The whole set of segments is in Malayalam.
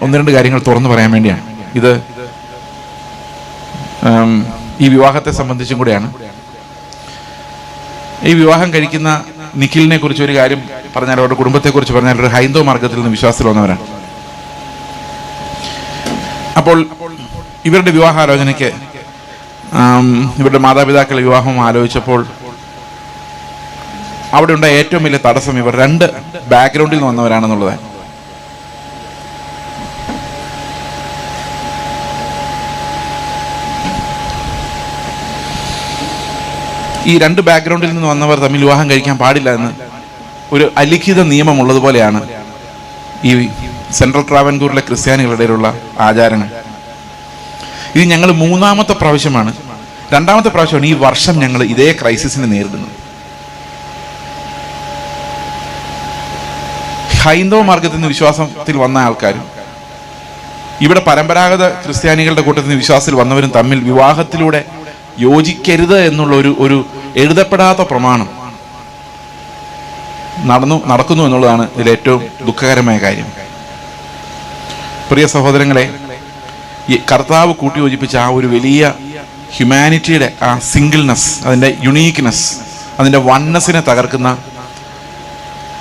ഒന്ന് രണ്ട് കാര്യങ്ങൾ തുറന്നു പറയാൻ വേണ്ടിയാണ്. ഇത് ഈ വിവാഹത്തെ സംബന്ധിച്ചും കൂടെയാണ്. ഈ വിവാഹം കഴിക്കുന്ന നിഖിലിനെ കുറിച്ച് ഒരു കാര്യം പറഞ്ഞാൽ, അവരുടെ കുടുംബത്തെക്കുറിച്ച് പറഞ്ഞാൽ, ഒരു ഹൈന്ദവ മാർഗത്തിൽ നിന്ന് വിശ്വാസത്തിൽ വന്നവരാണ്. അപ്പോൾ ഇവരുടെ വിവാഹാലോചനയ്ക്ക് ഇവരുടെ മാതാപിതാക്കൾ വിവാഹം ആലോചിച്ചപ്പോൾ അവിടെ ഉണ്ടായ ഏറ്റവും വലിയ തടസ്സം ഇവർ രണ്ട് ബാക്ക്ഗ്രൗണ്ടിൽ നിന്ന് വന്നവരാണെന്നുള്ളതാണ്. ഈ രണ്ട് ബാക്ക്ഗ്രൗണ്ടിൽ നിന്ന് വന്നവർ തമ്മിൽ വിവാഹം കഴിക്കാൻ പാടില്ല എന്ന് ഒരു അലിഖിത നിയമമുള്ളതുപോലെയാണ് ഈ സെൻട്രൽ ട്രാവൻകൂറിലെ ക്രിസ്ത്യാനികളുടെ ഇടയിലുള്ള ആചാരങ്ങൾ. ഇത് ഞങ്ങൾ മൂന്നാമത്തെ പ്രാവശ്യമാണ്, രണ്ടാമത്തെ പ്രാവശ്യമാണ് ഈ വർഷം ഞങ്ങൾ ഇതേ ക്രൈസിസിനെ നേരിടുന്നത്. ഹൈന്ദവ മാർഗത്തിൽ നിന്ന് വിശ്വാസത്തിൽ വന്ന ആൾക്കാരും ഇവിടെ പരമ്പരാഗത ക്രിസ്ത്യാനികളുടെ കൂട്ടത്തിൽ നിന്ന് വിശ്വാസത്തിൽ വന്നവരും തമ്മിൽ വിവാഹത്തിലൂടെ യോജിക്കരുത് എന്നുള്ള ഒരു എഴുതപ്പെടാത്ത പ്രമാണം നടക്കുന്നു എന്നുള്ളതാണ് ഇതിലേറ്റവും ദുഃഖകരമായ കാര്യം. പ്രിയ സഹോദരങ്ങളെ, ഈ കർത്താവ് കൂട്ടിയോജിപ്പിച്ച ആ ഒരു വലിയ ഹ്യൂമാനിറ്റിയുടെ ആ സിംഗിൾനെസ്, അതിൻ്റെ യുണീക്ക്നെസ്, അതിൻ്റെ വണ്ണസിനെ തകർക്കുന്ന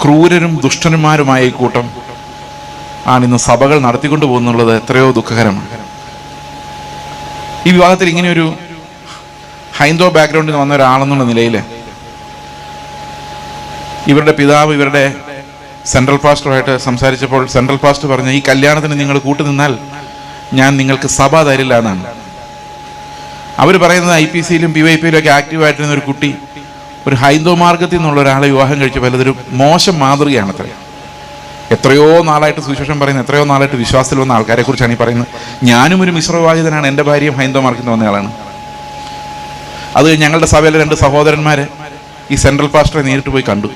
ക്രൂരരും ദുഷ്ടന്മാരുമായ ഈ കൂട്ടം ആണ് ഇന്ന് സഭകൾ നടത്തിക്കൊണ്ടു പോകുന്നുള്ളത്. എത്രയോ ദുഃഖകരമാണ്. ഈ വിവാഹത്തിൽ ഇങ്ങനെയൊരു ഹൈന്ദവ ബാക്ക്ഗ്രൗണ്ടിൽ നിന്ന് വന്ന ഒരാളെന്നുള്ള നിലയിൽ ഇവരുടെ പിതാവ് ഇവരുടെ സെൻട്രൽ പാസ്റ്ററുമായിട്ട് സംസാരിച്ചപ്പോൾ സെൻട്രൽ പാസ്റ്റർ പറഞ്ഞ, ഈ കല്യാണത്തിന് നിങ്ങൾ കൂട്ടുനിന്നാൽ ഞാൻ നിങ്ങൾക്ക് സഭ തരില്ല എന്നാണ്. അവർ പറയുന്നത് IPCയിലും PYPയിലും ഒക്കെ ആക്റ്റീവായിട്ടിരുന്ന ഒരു കുട്ടി ഒരു ഹൈന്ദവ മാർഗത്തിൽ നിന്നുള്ള ഒരാളെ വിവാഹം കഴിച്ച പലതൊരു മോശം മാതൃകയാണ്. എത്രയോ നാളായിട്ട് സുവിശേഷം പറയുന്ന, എത്രയോ നാളായിട്ട് വിശ്വാസത്തിൽ വന്ന ആൾക്കാരെ കുറിച്ചാണ് ഈ പറയുന്നത്. ഞാനും ഒരു മിശ്രവിവാഹിതനാണ്, എൻ്റെ ഭാര്യയും ഹൈന്ദവ മാർഗത്തിൽ നിന്ന് വന്നയാളാണ്. അത് ഞങ്ങളുടെ സഭയിലെ രണ്ട് സഹോദരന്മാർ ഈ സെൻട്രൽ പാസ്റ്ററെ നേരിട്ട് പോയി കണ്ടു.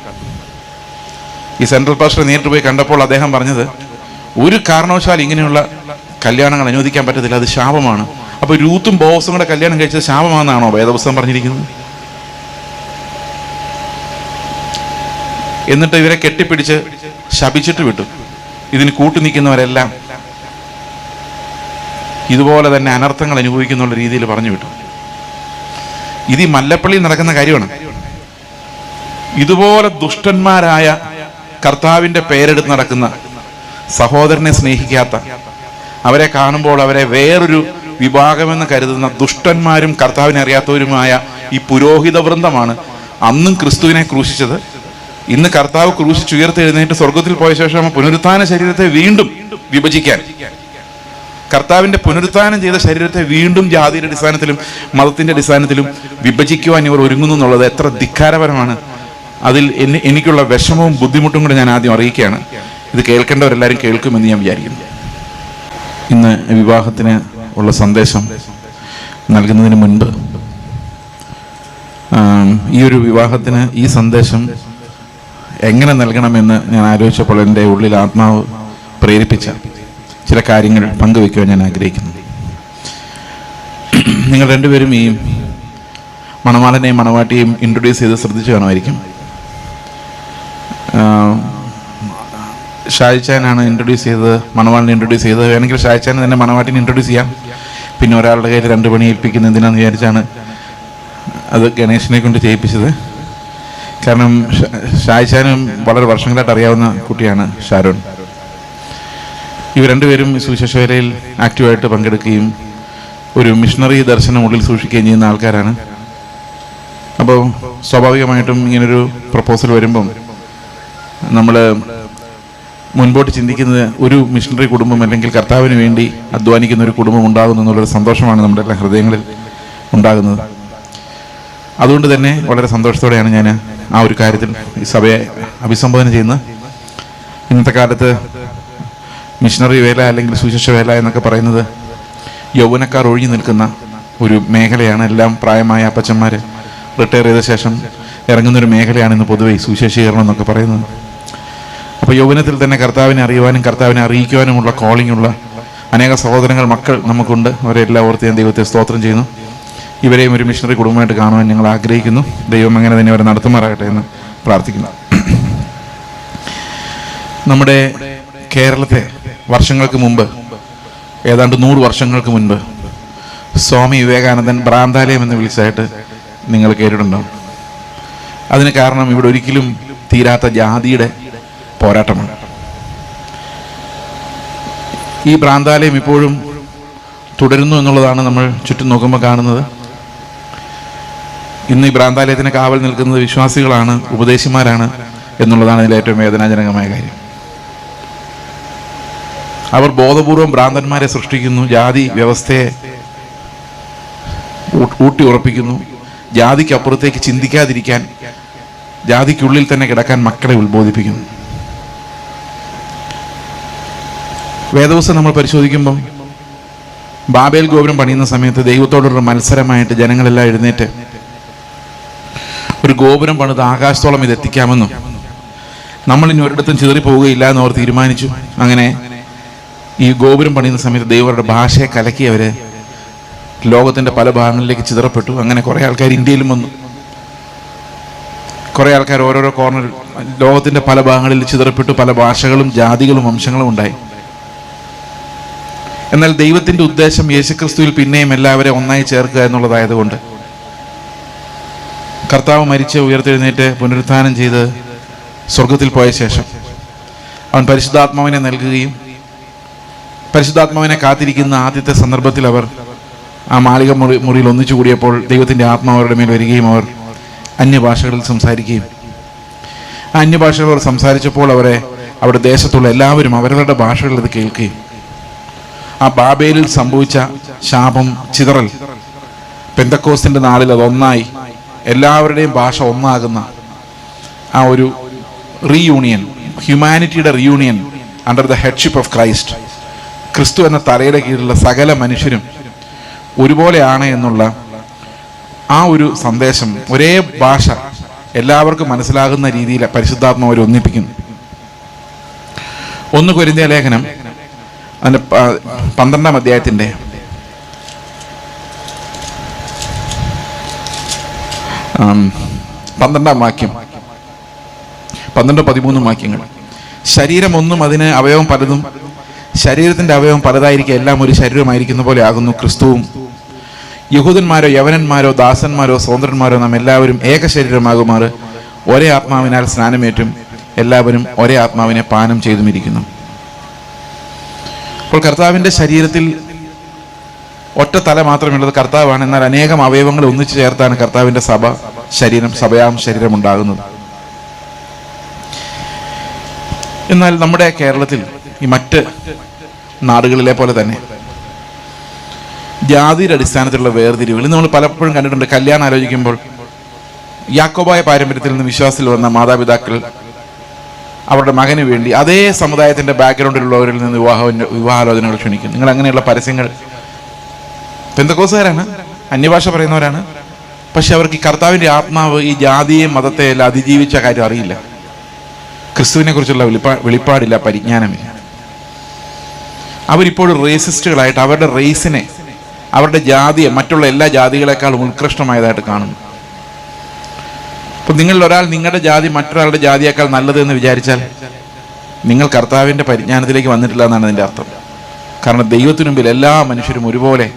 ഈ സെൻട്രൽ പാസ്റ്ററെ നേരിട്ട് പോയി കണ്ടപ്പോൾ അദ്ദേഹം പറഞ്ഞത്, ഒരു കാരണവശാൽ ഇങ്ങനെയുള്ള കല്യാണങ്ങൾ അനുവദിക്കാൻ പറ്റത്തില്ല, അത് ശാപമാണ്. അപ്പോൾ രൂത്തും ബോസും കൂടെ കല്യാണം കഴിച്ചത് ശാപമാണെന്നാണോ വേദപുസ്തകം പറഞ്ഞിരിക്കുന്നത്? എന്നിട്ട് ഇവരെ കെട്ടിപ്പിടിച്ച് ശപിച്ചിട്ട് വിട്ടു. ഇതിന് കൂട്ടുനിൽക്കുന്നവരെല്ലാം ഇതുപോലെ തന്നെ അനർത്ഥങ്ങൾ അനുഭവിക്കുന്നുള്ള രീതിയിൽ പറഞ്ഞു വിട്ടു. ഇത് ഈ മല്ലപ്പള്ളിയിൽ നടക്കുന്ന കാര്യമാണ്. ഇതുപോലെ ദുഷ്ടന്മാരായ കർത്താവിൻ്റെ പേരെടുത്ത് നടക്കുന്ന, സഹോദരനെ സ്നേഹിക്കാത്ത, അവരെ കാണുമ്പോൾ അവരെ വേറൊരു വിഭാഗമെന്ന് കരുതുന്ന ദുഷ്ടന്മാരും കർത്താവിനെ അറിയാത്തവരുമായ ഈ പുരോഹിത വൃന്ദമാണ് അന്നും ക്രിസ്തുവിനെ ക്രൂശിച്ചത്. ഇന്ന് കർത്താവ് ക്രൂശിച്ചുയർത്തെഴുന്നേറ്റ് സ്വർഗത്തിൽ പോയ ശേഷം പുനരുത്ഥാന ശരീരത്തെ വീണ്ടും വിഭജിക്കാൻ, കർത്താവിൻ്റെ പുനരുത്ഥാനം ചെയ്ത ശരീരത്തെ വീണ്ടും ജാതിയുടെ അടിസ്ഥാനത്തിലും മതത്തിൻ്റെ അടിസ്ഥാനത്തിലും വിഭജിക്കുവാൻ ഇവർ ഒരുങ്ങുന്നു എന്നുള്ളത് എത്ര ധിക്കാരപരമാണ്. അതിൽ എനിക്കുള്ള വിഷമവും ബുദ്ധിമുട്ടും കൂടെ ഞാൻ ആദ്യം അറിയിക്കുകയാണ്. ഇത് കേൾക്കേണ്ടവരെല്ലാവരും കേൾക്കുമെന്ന് ഞാൻ വിചാരിക്കുന്നു. ഇന്ന് വിവാഹത്തിന് ഉള്ള സന്ദേശം നൽകുന്നതിന് മുൻപ് ഈ ഒരു വിവാഹത്തിന് ഈ സന്ദേശം എങ്ങനെ നൽകണമെന്ന് ഞാൻ ആലോചിച്ചപ്പോൾ എൻ്റെ ഉള്ളിൽ ആത്മാവ് പ്രേരിപ്പിച്ച ചില കാര്യങ്ങൾ പങ്കുവയ്ക്കുവാൻ ഞാൻ ആഗ്രഹിക്കുന്നു. നിങ്ങൾ രണ്ടുപേരും ഈ മണവാളനെയും മണവാട്ടിയെയും ഇൻട്രൊഡ്യൂസ് ചെയ്ത് ശ്രദ്ധിച്ചു കാണുമായിരിക്കും. ഷാജിച്ചാനാണ് ഇൻട്രൊഡ്യൂസ് ചെയ്തത്, മണവാളിനെ ഇൻട്രൊഡ്യൂസ് ചെയ്തത്. വേണമെങ്കിൽ ഷാജിച്ചാൻ തന്നെ മണവാട്ടിനെ ഇൻട്രൊഡ്യൂസ് ചെയ്യാം. പിന്നെ ഒരാളുടെ കയ്യിൽ 2 പണി ഏൽപ്പിക്കുന്നത് എന്തിനാന്ന് വിചാരിച്ചാണ് അത് ഗണേശനെ കൊണ്ട് ചെയ്യിപ്പിച്ചത്. കാരണം ഷാജിച്ചാനും വളരെ വർഷങ്ങളായിട്ട് അറിയാവുന്ന കുട്ടിയാണ് ഷാരോൺ. ഇവർ രണ്ടുപേരും സുവിശേഷ വേലയിൽ ആക്റ്റീവായിട്ട് പങ്കെടുക്കുകയും ഒരു മിഷണറി ദർശനം ഉള്ളിൽ സൂക്ഷിക്കുകയും ചെയ്യുന്ന ആൾക്കാരാണ്. അപ്പോൾ സ്വാഭാവികമായിട്ടും ഇങ്ങനൊരു പ്രപ്പോസൽ വരുമ്പം നമ്മൾ മുൻപോട്ട് ചിന്തിക്കുന്നത് ഒരു മിഷണറി കുടുംബം അല്ലെങ്കിൽ കർത്താവിന് വേണ്ടി അധ്വാനിക്കുന്ന ഒരു കുടുംബം ഉണ്ടാകുന്നു എന്നുള്ളൊരു സന്തോഷമാണ് നമ്മുടെ എല്ലാ ഹൃദയങ്ങളിൽ ഉണ്ടാകുന്നത്. അതുകൊണ്ട് തന്നെ വളരെ സന്തോഷത്തോടെയാണ് ഞാൻ ആ ഒരു കാര്യത്തിൽ ഈ സഭയെ അഭിസംബോധന ചെയ്യുന്നത്. ഇന്നത്തെ കാലത്ത് മിഷണറി വേല അല്ലെങ്കിൽ സുവിശേഷ വേല എന്നൊക്കെ പറയുന്നത് യൗവനക്കാർ ഒഴിഞ്ഞു നിൽക്കുന്ന ഒരു മേഖലയാണ്. എല്ലാം പ്രായമായ അപ്പച്ചന്മാർ റിട്ടയർ ചെയ്ത ശേഷം ഇറങ്ങുന്നൊരു മേഖലയാണ് ഇന്ന് പൊതുവെ സുവിശേഷീകരണം എന്നൊക്കെ പറയുന്നത്. അപ്പോൾ യൗവനത്തിൽ തന്നെ കർത്താവിനെ അറിയുവാനും കർത്താവിനെ അറിയിക്കുവാനുമുള്ള കോളിങ്ങുള്ള അനേക സഹോദരങ്ങൾ, മക്കൾ നമുക്കുണ്ട്. അവരെല്ലാം ഓർത്ത് ഞാൻ ദൈവത്തെ സ്തോത്രം ചെയ്യുന്നു. ഇവരെയും ഒരു മിഷണറി കുടുംബമായിട്ട് കാണുവാൻ ഞങ്ങൾ ആഗ്രഹിക്കുന്നു. ദൈവം അങ്ങനെ തന്നെ അവരെ നടത്തുമാറാകട്ടെ എന്ന് പ്രാർത്ഥിക്കുന്നു. നമ്മുടെ കേരളത്തെ വർഷങ്ങൾക്ക് മുമ്പ്, ഏതാണ്ട് 100 വർഷങ്ങൾക്ക് മുൻപ് സ്വാമി വിവേകാനന്ദൻ ഭ്രാന്താലയം എന്ന് വിളിച്ചതായിട്ട് നിങ്ങൾ കേട്ടിട്ടുണ്ടോ? അതിന് കാരണം ഇവിടെ ഒരിക്കലും തീരാത്ത ജാതിയുടെ പോരാട്ടമാണ്. ഈ ഭ്രാന്താലയം ഇപ്പോഴും തുടരുന്നു എന്നുള്ളതാണ് നമ്മൾ ചുറ്റും നോക്കുമ്പോൾ കാണുന്നത്. ഇന്ന് ഈ ഭ്രാന്താലയത്തിന് കാവൽ നിൽക്കുന്നത് വിശ്വാസികളാണ്, ഉപദേശിമാരാണ് എന്നുള്ളതാണ് ഇതിലെ ഏറ്റവും വേദനാജനകമായ കാര്യം. അവർ ബോധപൂർവം ഭ്രാന്തന്മാരെ സൃഷ്ടിക്കുന്നു, ജാതി വ്യവസ്ഥയെ ഊട്ടി ഉറപ്പിക്കുന്നു, ജാതിക്കപ്പുറത്തേക്ക് ചിന്തിക്കാതിരിക്കാൻ, ജാതിക്കുള്ളിൽ തന്നെ കിടക്കാൻ മക്കളെ ഉത്ബോധിപ്പിക്കുന്നു. വേദപുസ്തകം നമ്മൾ പരിശോധിക്കുമ്പോൾ ബാബേൽ ഗോപുരം പണിയുന്ന സമയത്ത് ദൈവത്തോടുള്ള മത്സരമായിട്ട് ജനങ്ങളെല്ലാം എഴുന്നേറ്റ് ഒരു ഗോപുരം പണിത് ആകാശത്തോളം ഇത് എത്തിക്കാമെന്നും നമ്മളിനി ഒരിടത്തും ചിതറിപ്പോവുകയില്ല എന്ന് അവർ തീരുമാനിച്ചു. അങ്ങനെ ഈ ഗോപുരം പണിയുന്ന സമയത്ത് ദൈവരുടെ ഭാഷയെ കലക്കി അവർ ലോകത്തിൻ്റെ പല ഭാഗങ്ങളിലേക്ക് ചിതറപ്പെട്ടു. അങ്ങനെ കുറേ ആൾക്കാർ ഇന്ത്യയിലും വന്നു, കുറേ ആൾക്കാർ ഓരോരോ കോർണറിൽ ലോകത്തിൻ്റെ പല ഭാഗങ്ങളിൽ ചിതറപ്പെട്ടു. പല ഭാഷകളും ജാതികളും വംശങ്ങളും ഉണ്ടായി. എന്നാൽ ദൈവത്തിൻ്റെ ഉദ്ദേശം യേശുക്രിസ്തുവിൽ പിന്നെയും എല്ലാവരെയും ഒന്നായി ചേർക്കുക എന്നുള്ളതായതുകൊണ്ട് കർത്താവ് മരിച്ച് ഉയർത്തെഴുന്നേറ്റ് പുനരുത്ഥാനം ചെയ്ത് സ്വർഗത്തിൽ പോയ ശേഷം അവൻ പരിശുദ്ധാത്മാവിനെ നൽകുകയും പരിശുദ്ധാത്മാവിനെ കാത്തിരിക്കുന്ന ആദ്യത്തെ സന്ദർഭത്തിൽ അവർ ആ മാളിക മുറിയിൽ ഒന്നിച്ചു കൂടിയപ്പോൾ ദൈവത്തിൻ്റെ ആത്മാവ് അവരുടെ മേൽ വരികയും അവർ അന്യഭാഷകളിൽ സംസാരിക്കുകയും ആ അന്യഭാഷകൾ അവർ സംസാരിച്ചപ്പോൾ അവിടെ ദേശത്തുള്ള എല്ലാവരും അവരവരുടെ ഭാഷകളിൽ അത് കേൾക്കുകയും ആ ബാബേലിൽ സംഭവിച്ച ശാപം, ചിതറൽ, പെന്തക്കോസ്തിൻ്റെ നാളിൽ അതൊന്നായി എല്ലാവരുടെയും ഭാഷ ഒന്നാകുന്ന ആ ഒരു റീയൂണിയൻ, ഹ്യൂമാനിറ്റിയുടെ reunion under the headship of Christ, ക്രിസ്തു എന്ന തലയുടെ കീഴിലുള്ള സകല മനുഷ്യരും ഒരുപോലെയാണ് എന്നുള്ള ആ ഒരു സന്ദേശം, ഒരേ ഭാഷ എല്ലാവർക്കും മനസ്സിലാകുന്ന രീതിയിൽ പരിശുദ്ധാത്മാവ് ഒന്നിപ്പിക്കുന്നു. 1 കൊരിന്ത്യർ ലേഖനം അതിൻ്റെ 12-ാം അധ്യായത്തിൻ്റെ 12-ാം വാക്യം, 12-13 വാക്യങ്ങൾ. ശരീരം ഒന്നും അതിന് അവയവം പലതും, ശരീരത്തിൻ്റെ അവയവം പലതായിരിക്കും, എല്ലാം ഒരു ശരീരമായിരിക്കുന്ന പോലെ ആകുന്നു ക്രിസ്തുവും. യഹൂദന്മാരോ യവനന്മാരോ ദാസന്മാരോ സ്വതന്ത്രന്മാരോ നാം എല്ലാവരും ഏക ശരീരമാകുമാറ് ഒരേ ആത്മാവിനാൽ സ്നാനമേറ്റും എല്ലാവരും ഒരേ ആത്മാവിനെ പാനം ചെയ്തുമിരിക്കുന്നു. അപ്പോൾ കർത്താവിൻ്റെ ശരീരത്തിൽ ഒറ്റ തല മാത്രമുള്ളത് കർത്താവാണ്. എന്നാൽ അനേകം അവയവങ്ങൾ ഒന്നിച്ചു ചേർത്താണ് കർത്താവിൻ്റെ സഭയാം ശരീരം ഉണ്ടാകുന്നത്. എന്നാൽ നമ്മുടെ കേരളത്തിൽ ഈ മറ്റ് നാടുകളിലെ പോലെ തന്നെ ജാതിയുടെ അടിസ്ഥാനത്തിലുള്ള വേർതിരിവുകൾ നമ്മൾ പലപ്പോഴും കണ്ടിട്ടുണ്ട്. കല്യാണം ആലോചിക്കുമ്പോൾ യാക്കോബായ പാരമ്പര്യത്തിൽ നിന്ന് വിശ്വാസത്തിൽ വന്ന മാതാപിതാക്കൾ അവരുടെ മകന് വേണ്ടി അതേ സമുദായത്തിൻ്റെ ബാക്ക്ഗ്രൗണ്ടിലുള്ളവരിൽ നിന്ന് വിവാഹാലോചനകൾ ക്ഷണിക്കും. നിങ്ങൾ അങ്ങനെയുള്ള പരസ്യങ്ങൾ, പെന്തക്കോസുകാരാണ്, അന്യഭാഷ പറയുന്നവരാണ്, പക്ഷെ അവർക്ക് ഈ കർത്താവിൻ്റെ ആത്മാവ് ഈ ജാതിയെ മതത്തെ എല്ലാം അതിജീവിച്ച കാര്യം അറിയില്ല. ക്രിസ്തുവിനെ കുറിച്ചുള്ള വെളിപ്പാടില്ല, പരിജ്ഞാനമില്ല. അവരിപ്പോഴും റേസിസ്റ്റുകളായിട്ട് അവരുടെ റേസിനെ, അവരുടെ ജാതിയെ മറ്റുള്ള എല്ലാ ജാതികളെക്കാളും ഉത്കൃഷ്ടമായതായിട്ട് കാണുന്നു. അപ്പം നിങ്ങളിൽ ഒരാൾ നിങ്ങളുടെ ജാതി മറ്റൊരാളുടെ ജാതിയേക്കാൾ നല്ലത് എന്ന് വിചാരിച്ചാൽ നിങ്ങൾ കർത്താവിൻ്റെ പരിജ്ഞാനത്തിലേക്ക് വന്നിട്ടില്ല എന്നാണ് അതിൻ്റെ അർത്ഥം. കാരണം ദൈവത്തിനു മുമ്പിൽ എല്ലാ മനുഷ്യരും ഒരുപോലെ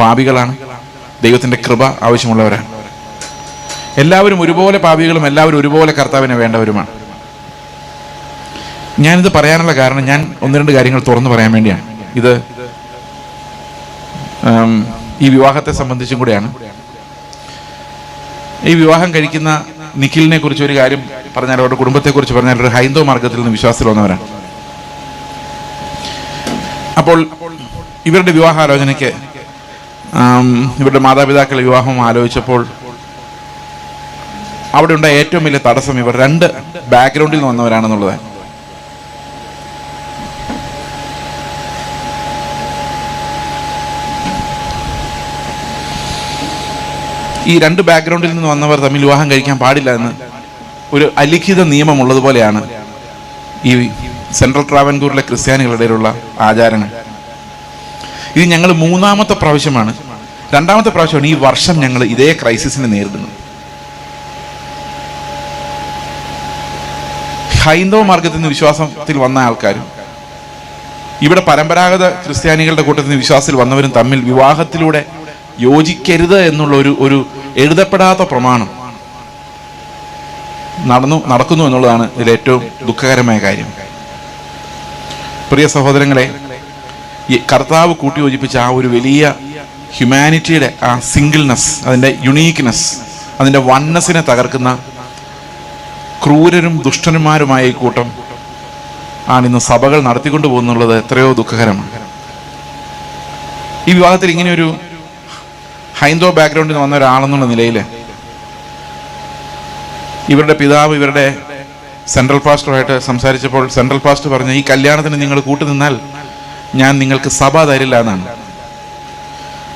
പാപികളാണ്, ദൈവത്തിൻ്റെ കൃപ ആവശ്യമുള്ളവരാണ്. എല്ലാവരും ഒരുപോലെ പാപികളും എല്ലാവരും ഒരുപോലെ കർത്താവിനെ വേണ്ടവരുമാണ്. ഞാനിത് പറയാനുള്ള കാരണം ഞാൻ 1-2 കാര്യങ്ങൾ തുറന്നു പറയാൻ വേണ്ടിയാണ്. ഇത് ഈ വിവാഹത്തെ സംബന്ധിച്ചും കൂടെയാണ്. ഈ വിവാഹം കഴിക്കുന്ന നിഖിലിനെ കുറിച്ച് ഒരു കാര്യം പറഞ്ഞാൽ, അവരുടെ കുടുംബത്തെക്കുറിച്ച് പറഞ്ഞാൽ, ഒരു ഹൈന്ദവ മാർഗത്തിൽ നിന്ന് വിശ്വാസത്തിൽ വന്നവരാണ്. അപ്പോൾ ഇവരുടെ വിവാഹാലോചനയ്ക്ക് ഇവരുടെ മാതാപിതാക്കൾ വിവാഹം ആലോചിച്ചപ്പോൾ അവിടെ ഉണ്ടായ ഏറ്റവും വലിയ തടസ്സം ഇവർ 2 ബാക്ക്ഗ്രൗണ്ടിൽ നിന്ന് വന്നവരാണെന്നുള്ളത്. ഈ 2 ബാക്ക്ഗ്രൗണ്ടിൽ നിന്ന് വന്നവർ തമ്മിൽ വിവാഹം കഴിക്കാൻ പാടില്ല എന്ന് ഒരു അലിഖിത നിയമമുള്ളതുപോലെയാണ് ഈ സെൻട്രൽ ട്രാവൻകൂറിലെ ക്രിസ്ത്യാനികളുടെ ഇടയിലുള്ള ആചാരങ്ങൾ. ഇത് ഞങ്ങൾ 3-ാമത്തെ പ്രാവശ്യമാണ്, 2-ാമത്തെ പ്രാവശ്യമാണ് ഈ വർഷം ഞങ്ങൾ ഇതേ ക്രൈസിസിനെ നേരിടുന്നത്. ഹൈന്ദവ മാർഗത്തിൽ നിന്ന് വിശ്വാസത്തിൽ വന്ന ആൾക്കാരും ഇവിടെ പരമ്പരാഗത ക്രിസ്ത്യാനികളുടെ കൂട്ടത്തിൽ നിന്ന് വിശ്വാസത്തിൽ വന്നവരും തമ്മിൽ വിവാഹത്തിലൂടെ യോജിക്കരുത് എന്നുള്ള ഒരു എഴുതപ്പെടാത്ത പ്രമാണം നടക്കുന്നു എന്നുള്ളതാണ് ഇതിൽ ഏറ്റവും ദുഃഖകരമായ കാര്യം. പ്രിയ സഹോദരങ്ങളെ, ഈ കർത്താവ് കൂട്ടിയോജിപ്പിച്ച ആ ഒരു വലിയ ഹ്യൂമാനിറ്റിയുടെ ആ സിംഗിൾനെസ്, അതിൻ്റെ യുണീക്ക്നെസ്, അതിൻ്റെ വൺനെസ്സിനെ തകർക്കുന്ന ക്രൂരരും ദുഷ്ടന്മാരുമായ ഈ കൂട്ടം ആണ് ഇന്ന് സഭകൾ നടത്തിക്കൊണ്ടു പോകുന്നുള്ളത്. എത്രയോ ദുഃഖകരമാണ്. ഈ വിവാഹത്തിൽ ഇങ്ങനെയൊരു ഹൈന്ദവ ബാക്ക്ഗ്രൗണ്ടിൽ നിന്ന് വന്ന ഒരാളെന്നുള്ള നിലയിൽ ഇവരുടെ പിതാവ് ഇവരുടെ സെൻട്രൽ പാസ്റ്ററുമായിട്ട് സംസാരിച്ചപ്പോൾ സെൻട്രൽ പാസ്റ്റർ പറഞ്ഞ, ഈ കല്യാണത്തിന് നിങ്ങൾ കൂട്ടുനിന്നാൽ ഞാൻ നിങ്ങൾക്ക് സഭ തരില്ല എന്നാണ്.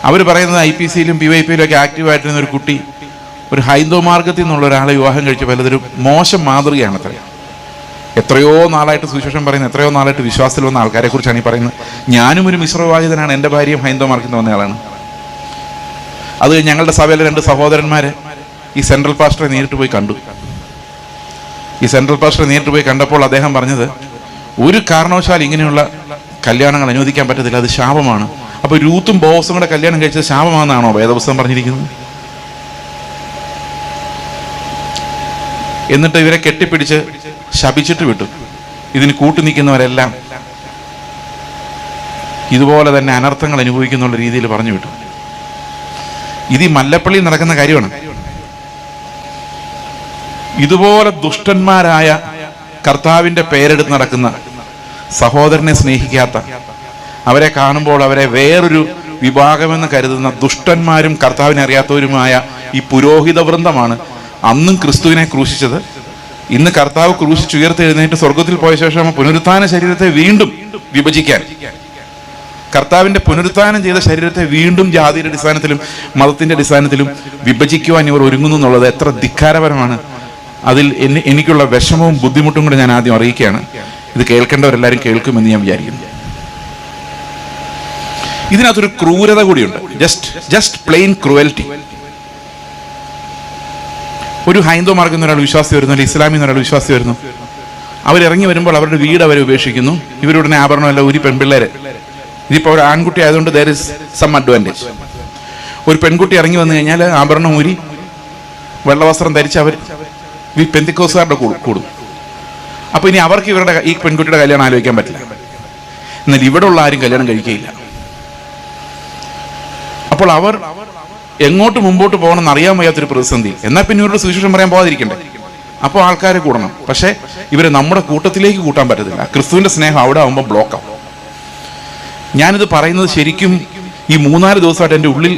അവർ പറയുന്നത് IPCയിലും PYPയിലും ഒക്കെ ആക്റ്റീവായിട്ടിരുന്ന ഒരു കുട്ടി ഒരു ഹൈന്ദവ മാർഗത്തിൽ നിന്നുള്ള ഒരാളെ വിവാഹം കഴിച്ച പലതൊരു മോശം മാതൃകയാണ് അത്ര. എത്രയോ നാളായിട്ട് സുവിശേഷം പറയുന്ന, എത്രയോ നാളായിട്ട് വിശ്വാസത്തിൽ വന്ന ആൾക്കാരെ കുറിച്ചാണ് ഈ പറയുന്നത്. ഞാനും ഒരു മിശ്രവിവാഹിതനാണ്, എൻ്റെ ഭാര്യയും ഹൈന്ദവ മാർഗത്തിൽ നിന്ന് വന്നയാളാണ്. അത് ഞങ്ങളുടെ സഭയിലെ 2 സഹോദരന്മാർ ഈ സെൻട്രൽ പാസ്റ്ററെ നേരിട്ട് പോയി കണ്ടു. ഈ സെൻട്രൽ പാസ്റ്ററെ നേരിട്ട് പോയി കണ്ടപ്പോൾ അദ്ദേഹം പറഞ്ഞത്, ഒരു കാരണവശാൽ ഇങ്ങനെയുള്ള കല്യാണങ്ങൾ അനുവദിക്കാൻ പറ്റത്തില്ല, അത് ശാപമാണ്. അപ്പോൾ രൂത്തും ബോസും കൂടെ കല്യാണം കഴിച്ചത് ശാപമാണെന്നാണോ വേദപുസ്തകം പറഞ്ഞിരിക്കുന്നത്? എന്നിട്ട് ഇവരെ കെട്ടിപ്പിടിച്ച് ശപിച്ചിട്ട് വിട്ടു. ഇതിന് കൂട്ടുനിൽക്കുന്നവരെല്ലാം ഇതുപോലെ തന്നെ അനർത്ഥങ്ങൾ അനുഭവിക്കുന്നുള്ള രീതിയിൽ പറഞ്ഞു വിട്ടു. ഇത് ഈ മല്ലപ്പള്ളിയിൽ നടക്കുന്ന കാര്യമാണ്. ഇതുപോലെ ദുഷ്ടന്മാരായ കർത്താവിൻ്റെ പേരെടുത്ത് നടക്കുന്ന, സഹോദരനെ സ്നേഹിക്കാത്ത, അവരെ കാണുമ്പോൾ അവരെ വേറൊരു വിഭാഗമെന്ന് കരുതുന്ന ദുഷ്ടന്മാരും കർത്താവിനെ അറിയാത്തവരുമായ ഈ പുരോഹിത വൃന്ദമാണ് അന്നും ക്രിസ്തുവിനെ ക്രൂശിച്ചത്. ഇന്ന് കർത്താവ് ക്രൂശിച്ചുയർത്തെഴുന്നേറ്റ് സ്വർഗത്തിൽ പോയ ശേഷം പുനരുത്ഥാന ശരീരത്തെ വീണ്ടും വിഭജിക്കാൻ, കർത്താവിൻ്റെ പുനരുത്ഥാനം ചെയ്ത ശരീരത്തെ വീണ്ടും ജാതിയുടെ അടിസ്ഥാനത്തിലും മതത്തിൻ്റെ അടിസ്ഥാനത്തിലും വിഭജിക്കുവാൻ ഇവർ ഒരുങ്ങുന്നു എന്നുള്ളത് എത്ര ധിക്കാരപരമാണ്. അതിൽ എനിക്കുള്ള വിഷമവും ബുദ്ധിമുട്ടും കൂടെ ഞാൻ ആദ്യം അറിയിക്കുകയാണ്. ഇത് കേൾക്കേണ്ടവരെല്ലാവരും കേൾക്കുമെന്ന് ഞാൻ വിചാരിക്കുന്നു. ഇതിനകത്തൊരു ക്രൂരത കൂടിയുണ്ട്, ജസ്റ്റ് പ്ലെയിൻ ക്രൂവൽറ്റി. ഒരു ഹൈന്ദവ മാർഗം എന്നൊരാൾ വിശ്വാസി വരുന്നു, അല്ലെങ്കിൽ ഇസ്ലാമിൽ നിന്നൊരാൾ വിശ്വാസി വരുന്നു. അവരിറങ്ങി വരുമ്പോൾ അവരുടെ വീട് അവരെ ഉപേക്ഷിക്കുന്നു. ഇവരുടനെ ആഭരണമല്ല ഒരു പെൺപിള്ളേര്. ഇതിപ്പോൾ ഒരു ആൺകുട്ടി ആയതുകൊണ്ട് there is some advantage. ഒരു പെൺകുട്ടി ഇറങ്ങി വന്നു കഴിഞ്ഞാൽ ആഭരണം ഊരി വെള്ളവസ്ത്രം ധരിച്ച് അവർ ഈ പെന്തിക്കോസുകാരുടെ കൂടും. അപ്പോൾ ഇനി അവർക്ക് ഈ പെൺകുട്ടിയുടെ കല്യാണം ആലോചിക്കാൻ പറ്റില്ല. എന്നാൽ ഇവിടെ ഉള്ള ആരും കല്യാണം കഴിക്കുകയില്ല. അപ്പോൾ അവർ എങ്ങോട്ട് മുമ്പോട്ട് പോകണമെന്ന് അറിയാൻ വയ്യാത്തൊരു പ്രതിസന്ധി. എന്നാൽ പിന്നെ ഇവരുടെ സുവിശേഷം പറയാൻ പോകാതിരിക്കണ്ടേ? അപ്പോൾ ആൾക്കാരെ കൂടണം. പക്ഷേ ഇവരെ നമ്മുടെ കൂട്ടത്തിലേക്ക് കൂട്ടാൻ പറ്റത്തില്ല. ക്രിസ്തുവിൻ്റെ സ്നേഹം അവിടെ ആകുമ്പോൾ ബ്ലോക്കാവും. ഞാനിത് പറയുന്നത് ശരിക്കും ഈ 3-4 ദിവസമായിട്ട് എൻ്റെ ഉള്ളിൽ